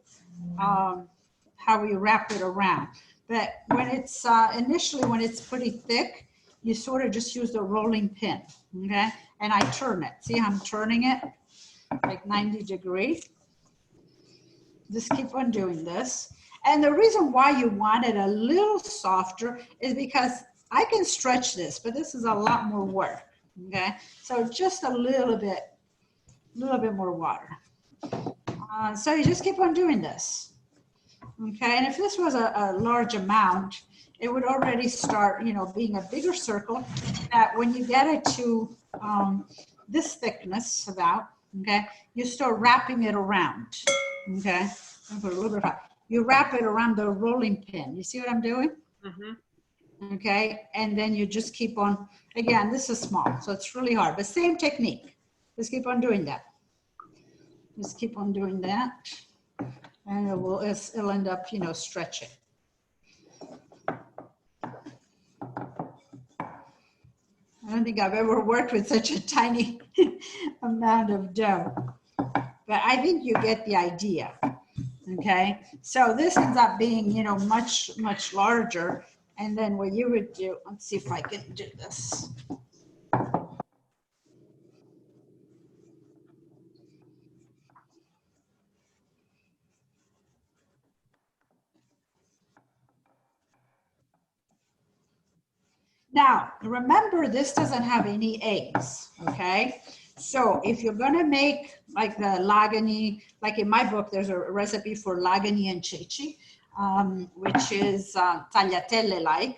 how we wrap it around, but when it's initially when it's pretty thick, you sort of just use the rolling pin, okay? And I turn it. See, I'm turning it like 90 degrees. Just keep on doing this. And the reason why you want it a little softer is because I can stretch this, but this is a lot more work, okay? So just a little bit more water. So you just keep on doing this, okay? And if this was a large amount, it would already start, being a bigger circle that when you get it to this thickness about, okay, you start wrapping it around, okay? I'll put a little bit of, you wrap it around the rolling pin. You see what I'm doing? Mm-hmm. Okay, and then you just keep on, again, this is small, so it's really hard, but same technique. Just keep on doing that. Just keep on doing that, and it'll end up, stretching. I don't think I've ever worked with such a tiny amount of dough, but I think you get the idea, okay? So this ends up being, much, much larger. And then what you would do, let's see if I can do this. Now, remember, this doesn't have any eggs, okay? So if you're gonna make like the lagani, like in my book, there's a recipe for lagani and ceci, which is tagliatelle-like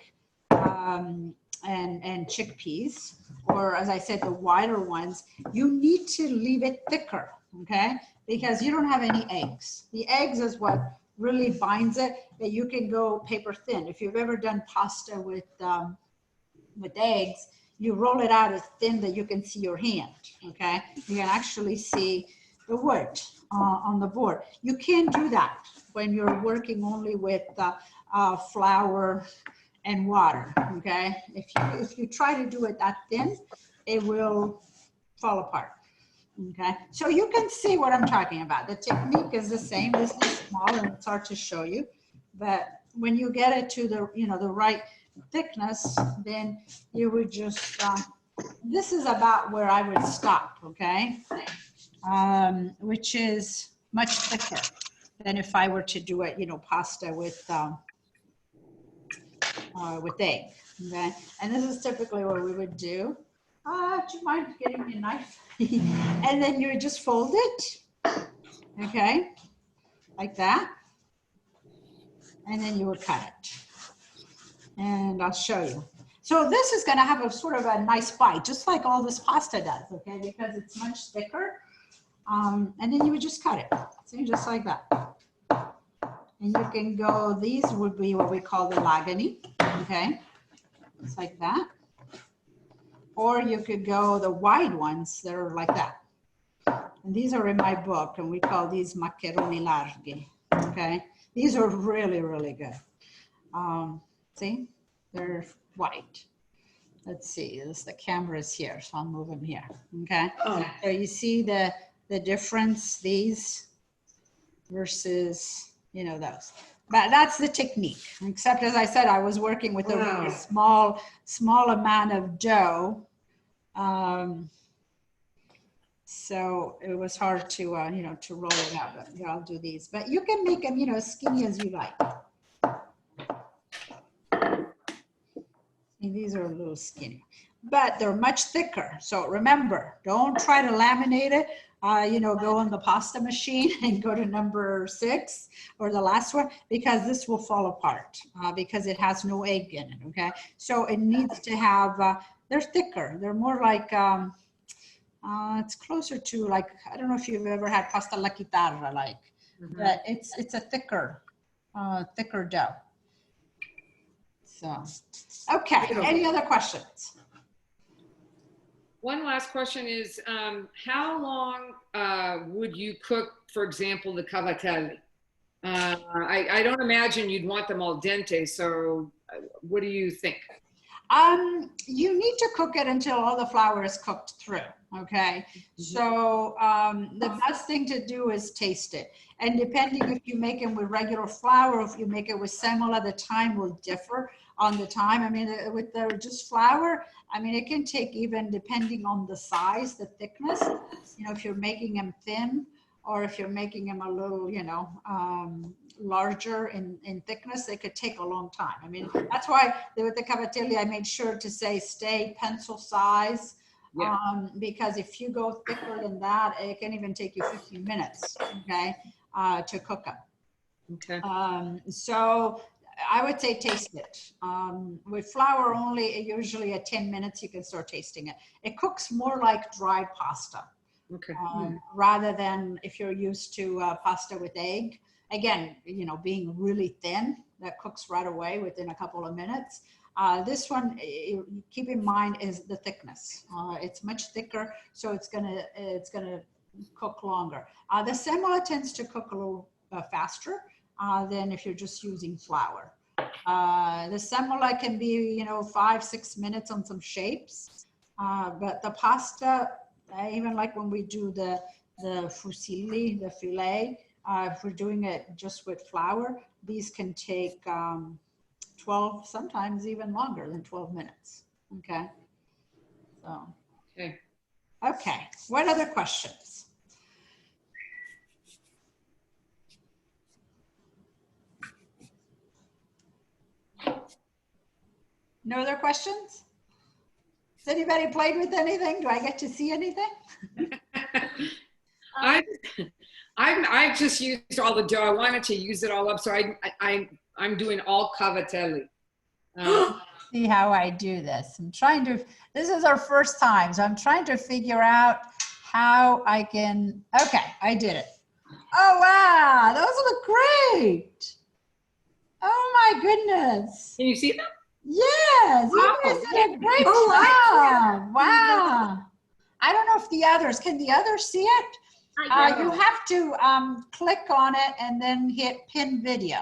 and chickpeas, or as I said, the wider ones, you need to leave it thicker, okay? Because you don't have any eggs. The eggs is what really binds it, that you can go paper thin. If you've ever done pasta with eggs, you roll it out as thin that you can see your hand, okay? You can actually see the wood on the board. You can't do that when you're working only with flour and water, okay? If you try to do it that thin, it will fall apart, okay? So you can see what I'm talking about. The technique is the same. This is small and it's hard to show you, but when you get it to the, the right thickness, then you would just, this is about where I would stop, okay? Which is much thicker than if I were to do it, pasta with egg, okay? And this is typically what we would do. Do you mind getting me a knife? And then you would just fold it, okay? Like that. And then you would cut it. And I'll show you. So this is going to have a sort of a nice bite, just like all this pasta does, okay? Because it's much thicker. And then you would just cut it. See, just like that. And you can go, these would be what we call the lagani, okay? It's like that. Or you could go the wide ones that are like that. And these are in my book, and we call these maccheroni larghi, okay? These are really, really good. See, they're white. Let's see, the camera's here, so I'll move them here, okay? Oh. So you see the difference, these versus, those. But that's the technique, except as I said, I was working with a really small amount of dough. So it was hard to, you know, to roll it out, but yeah, I'll do these. But you can make them, you know, as skinny as you like. And these are a little skinny, but they're much thicker. So remember, don't try to laminate it. You know, go on the pasta machine and go to number 6 or the last one, because this will fall apart because it has no egg in it, okay? So it needs to have, they're thicker. They're more like, it's closer to like, I don't know if you've ever had pasta alla chitarra, like, but it's a thicker, thicker dough. So, okay, any other questions? One last question is, how long would you cook, for example, the cavatelli? I don't imagine you'd want them al dente, so what do you think? You need to cook it until all the flour is cooked through, okay? So the best thing to do is taste it. And depending if you make them with regular flour, or if you make it with semola, the time will differ on the time. I mean, with the just flour, I mean, it can take, even depending on the size, the thickness, you know, if you're making them thin, or if you're making them a little, you know, larger in thickness, they could take a long time. I mean, that's why with the cavatelli, I made sure to say stay pencil size, because if you go thicker than that, it can even take you 15 minutes, okay, to cook them. Okay. So I would say taste it. With flour only, usually at 10 minutes, you can start tasting it. It cooks more like dried pasta. Okay. Rather than if you're used to pasta with egg. Again, you know, being really thin, that cooks right away within a couple of minutes. This one, keep in mind, is the thickness. It's much thicker, so it's gonna cook longer. The semola tends to cook a little faster than if you're just using flour. The semola can be, you know, 5-6 minutes on some shapes, but the pasta, even like when we do the fusilli, the filet, if we're doing it just with flour, these can take 12, sometimes even longer than 12 minutes. Okay. So. Okay. Okay. What other questions? No other questions? Has anybody played with anything? Do I get to see anything? I've just used all the dough. I wanted to use it all up, so I'm doing all cavatelli. See how I do this. I'm trying to, this is our first time, so I'm trying to figure out how I can, okay, I did it. Oh, wow, those look great. Oh my goodness. Can you see them? Yes, you guys did a great job. Wow. I don't know if the others, can the others see it? You have to click on it and then hit pin video.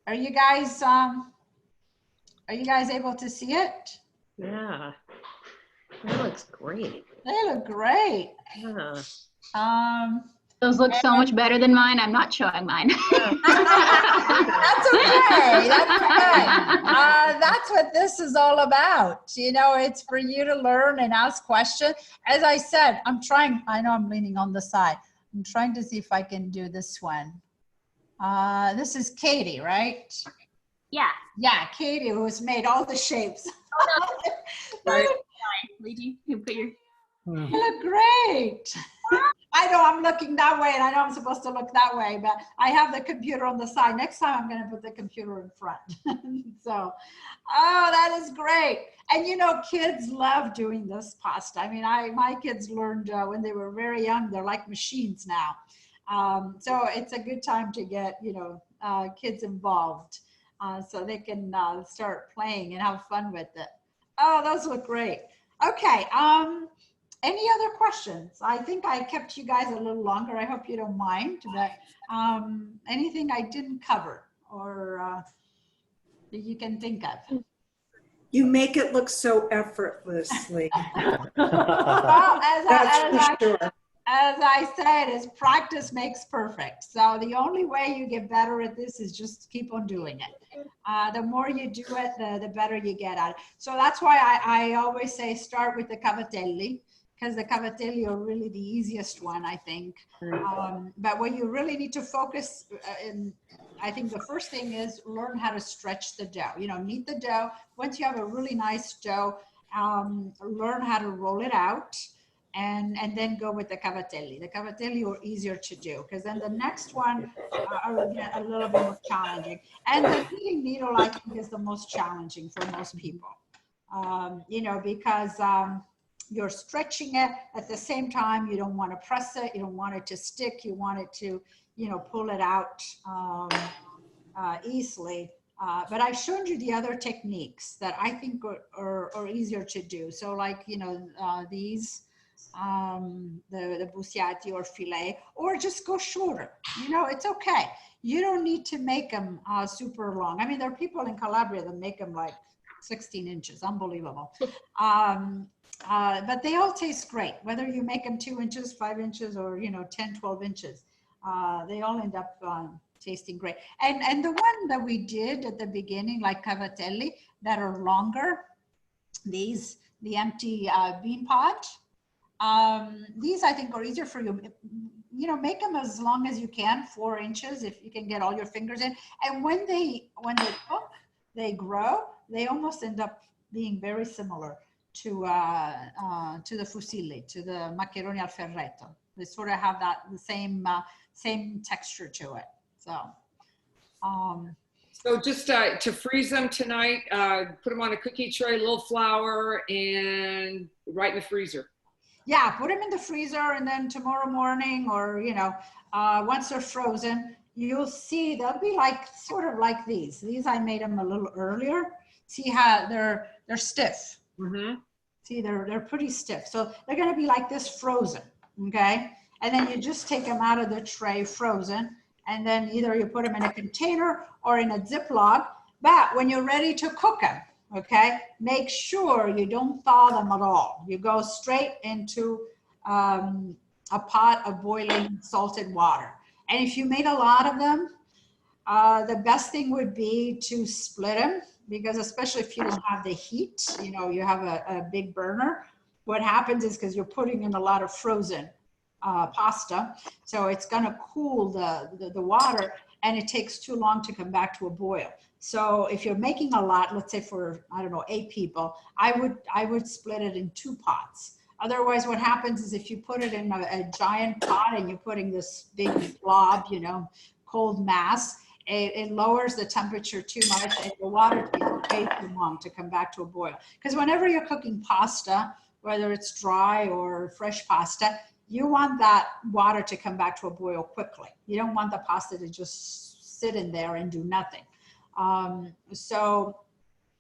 Are you guys able to see it? Yeah, that looks great. They look great. Yeah. Those look so much better than mine. I'm not showing mine. That's okay. That's okay. That's what this is all about. You know, it's for you to learn and ask questions. As I said, I'm trying, I know I'm leaning on the side. I'm trying to see if I can do this one. This is Katie, right? Yeah. Yeah, Katie, who's made all the shapes. Right. Luigi, you put your... You look great. I know I'm looking that way and I know I'm supposed to look that way, but I have the computer on the side. Next time I'm going to put the computer in front. So, oh, that is great. And you know, kids love doing this pasta. I mean, my kids learned when they were very young. They're like machines now. So it's a good time to get, you know, kids involved so they can start playing and have fun with it. Oh, those look great. Okay. Any other questions? I think I kept you guys a little longer. I hope you don't mind, but anything I didn't cover or that you can think of? You make it look so effortlessly. Well, as I said, is practice makes perfect. So the only way you get better at this is just keep on doing it. The more you do it, the better you get at it. So that's why I always say start with the cavatelli, because the cavatelli are really the easiest one, I think. But what you really need to focus, and I think the first thing is learn how to stretch the dough. You know, knead the dough. Once you have a really nice dough, learn how to roll it out. And then go with the cavatelli. The cavatelli are easier to do because then the next one are a little bit more challenging. And the kneading needle, I think, is the most challenging for most people. You know, because you're stretching it at the same time. You don't want to press it. You don't want it to stick. You want it to, you know, pull it out easily. But I've shown you the other techniques that I think are easier to do. So like, you know, these, the bucciati or filet, or just go shorter. You know, it's okay. You don't need to make them super long. I mean, there are people in Calabria that make them like 16 inches, unbelievable. But they all taste great, whether you make them 2 inches, 5 inches, or, you know, 10, 12 inches. They all end up tasting great. And the one that we did at the beginning, like cavatelli, that are longer, these, the empty bean pot, these I think are easier for you. You know, make them as long as you can, 4 inches, if you can get all your fingers in. And when they cook, they grow, they almost end up being very similar to the fusilli, to the maccheroni al ferretto. They sort of have that the same texture to it. So, so just to freeze them tonight, put them on a cookie tray, a little flour, and right in the freezer. Yeah, put them in the freezer, and then tomorrow morning, or, you know, once they're frozen, you'll see they'll be like sort of like these. These I made them a little earlier. See how they're stiff. Mm-hmm. See, they're pretty stiff. So they're going to be like this frozen, okay? And then you just take them out of the tray frozen, and then either you put them in a container or in a Ziploc. But when you're ready to cook them, okay, make sure you don't thaw them at all. You go straight into a pot of boiling salted water. And if you made a lot of them, the best thing would be to split them, because especially if you don't have the heat, you know, you have a big burner. What happens is, because you're putting in a lot of frozen pasta, so it's going to cool the water, and it takes too long to come back to a boil. So if you're making a lot, let's say for, I don't know, 8 people, I would split it in 2 pots. Otherwise, what happens is if you put it in a giant pot and you're putting this big blob, you know, cold mass, it lowers the temperature too much, and the water takes way too long to come back to a boil. Because whenever you're cooking pasta, whether it's dry or fresh pasta, you want that water to come back to a boil quickly. You don't want the pasta to just sit in there and do nothing. So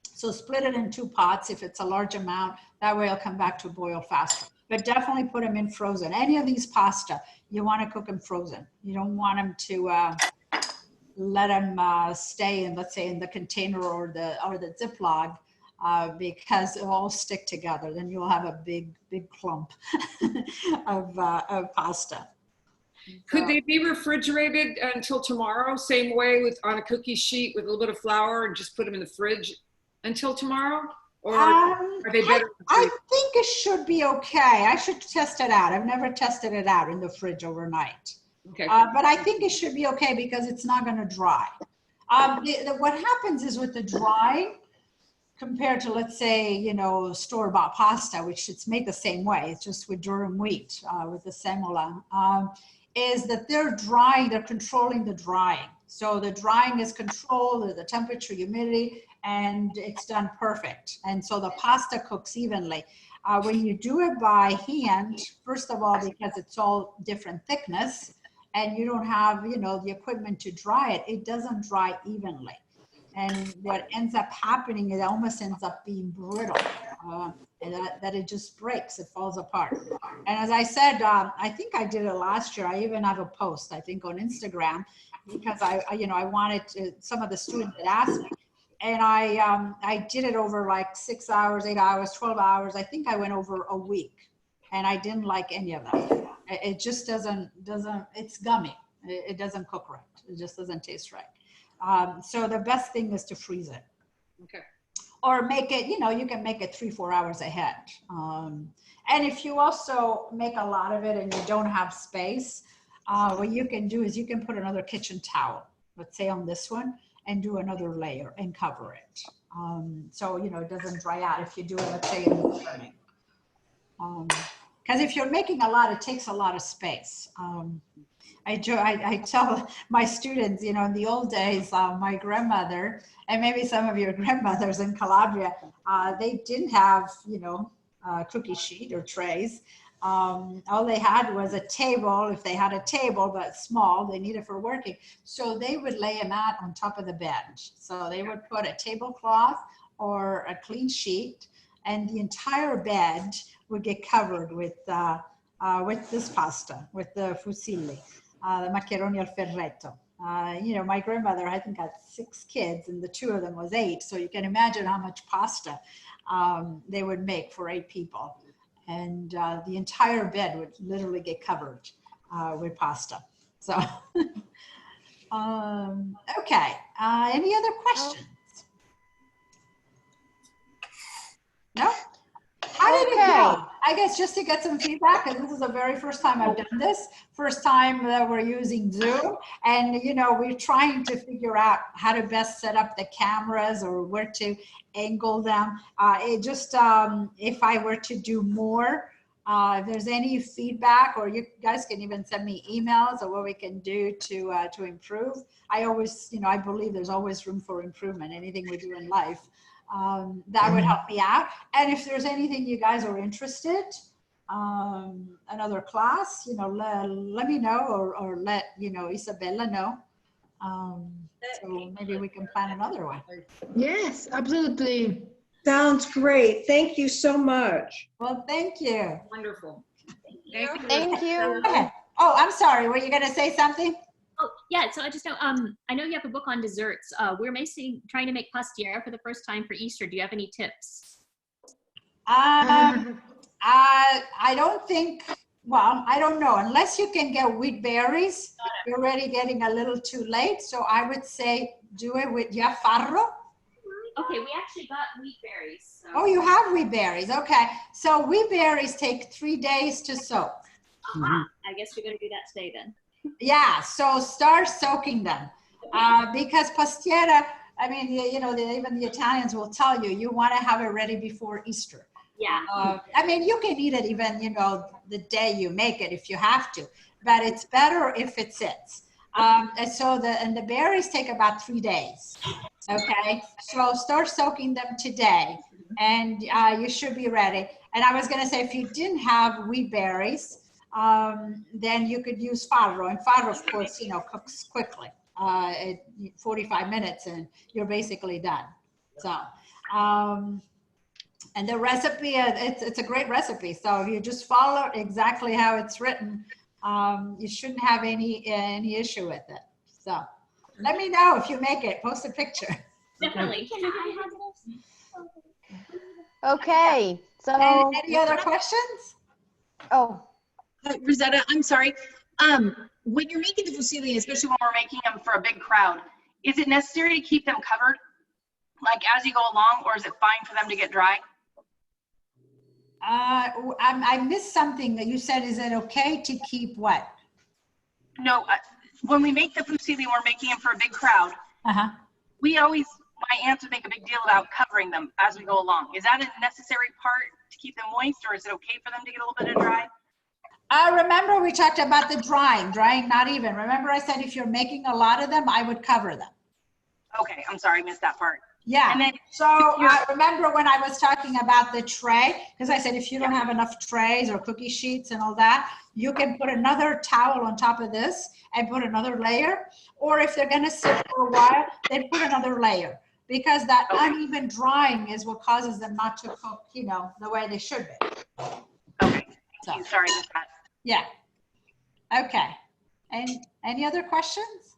split it in 2 pots if it's a large amount. That way it'll come back to a boil faster. But definitely put them in frozen. Any of these pasta, you want to cook them frozen. You don't want them to let them stay in, let's say, in the container or the Ziploc, because it'll all stick together. Then you'll have a big clump of pasta. Could they be refrigerated until tomorrow? Same way on a cookie sheet with a little bit of flour, and just put them in the fridge until tomorrow? Or are they better? I think it should be okay. I should test it out. I've never tested it out in the fridge overnight. Okay. But I think it should be okay because it's not going to dry. What happens is with the drying, compared to, let's say, you know, store-bought pasta, which it's made the same way, it's just with durum wheat, with the semola, is that they're drying, they're controlling the drying. So the drying is controlled, the temperature, humidity, and it's done perfect. And so the pasta cooks evenly. When you do it by hand, first of all, because it's all different thickness, and you don't have, you know, the equipment to dry it, it doesn't dry evenly. And what ends up happening, it almost ends up being brittle, and that it just breaks, it falls apart. And as I said, I think I did it last year. I even have a post, I think, on Instagram, because I wanted to, some of the students had asked me, and I did it over like 6 hours, 8 hours, 12 hours. I think I went over a week, and I didn't like any of them. It just doesn't, it's gummy. It doesn't cook right. It just doesn't taste right. So the best thing is to freeze it. Okay. Or make it, you know, you can make it 3-4 hours ahead. And if you also make a lot of it and you don't have space, what you can do is you can put another kitchen towel, let's say on this one, and do another layer and cover it. So, you know, it doesn't dry out if you do it, let's say in the morning. Because if you're making a lot, it takes a lot of space. I tell my students, you know, in the old days, my grandmother, and maybe some of your grandmothers in Calabria, they didn't have, you know, cookie sheet or trays. All they had was a table, if they had a table, but small, they needed for working. So they would lay a mat on top of the bed. So they would put a tablecloth or a clean sheet, and the entire bed would get covered with this pasta, with the fusilli, the macaroni al ferretto. You know, my grandmother, I think, had 6 kids, and the 2 of them was 8. So you can imagine how much pasta they would make for 8 people. And the entire bed would literally get covered with pasta. So, okay. Any other questions? No? How did it go? I guess just to get some feedback, because this is the very first time I've done this, first time that we're using Zoom, and you know, we're trying to figure out how to best set up the cameras or where to angle them. It just, if I were to do more, if there's any feedback, or you guys can even send me emails or what we can do to improve. I always, you know, I believe there's always room for improvement, anything we do in life. That would help me out. And if there's anything you guys are interested, another class, you know, let me know, or let, you know, Isabella know. So maybe we can plan another one. Yes, absolutely. Sounds great. Thank you so much. Well, thank you. Wonderful. Thank you. Okay. Oh, I'm sorry. Were you going to say something? Oh, yeah, so I just know, I know you have a book on desserts. We're trying to make pastiera for the first time for Easter. Do you have any tips? I don't think, well, I don't know. Unless you can get wheat berries, you're already getting a little too late. So I would say do it with farro. Okay, we actually got wheat berries. So. Oh, you have wheat berries. Okay. So wheat berries take 3 days to soak. I guess we're going to do that today then. Yeah, so start soaking them. Because pastiera, I mean, you know, even the Italians will tell you, you want to have it ready before Easter. Yeah. I mean, you can eat it even, you know, the day you make it if you have to, but it's better if it sits. And so the berries take about 3 days. Okay, so start soaking them today, and you should be ready. And I was going to say, if you didn't have wheat berries, then you could use farro, and farro, of course, you know, cooks quickly, 45 minutes, and you're basically done. So, and the recipe, it's a great recipe. So if you just follow exactly how it's written, you shouldn't have any issue with it. So let me know if you make it. Post a picture. Definitely. Can I have this? Okay. So any other questions? Oh. Rosetta, I'm sorry. When you're making the fusilli, especially when we're making them for a big crowd, is it necessary to keep them covered, like as you go along, or is it fine for them to get dry? I missed something that you said. Is it okay to keep what? No, when we make the fusilli, we're making them for a big crowd. We always, my aunts would make a big deal about covering them as we go along. Is that a necessary part to keep them moist, or is it okay for them to get a little bit of dry? Remember we talked about the drying not even. Remember I said if you're making a lot of them, I would cover them. Okay, I'm sorry, I missed that part. Yeah, and then, so remember when I was talking about the tray, because I said if you don't have enough trays or cookie sheets and all that, you can put another towel on top of this and put another layer, or if they're gonna sit for a while, then put another layer, because that uneven drying is what causes them not to cook, you know, the way they should be. Okay, thank you, sorry, I missed that. Yeah, okay. And any other questions?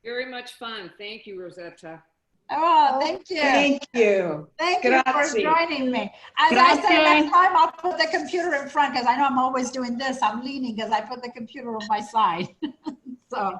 Very much fun. Thank you, Rosetta. Oh, thank you. Thank you. Thank you for Grazie. joining me. As I said, next time I'll put the computer in front because I know I'm always doing this. I'm leaning because I put the computer on my side. So,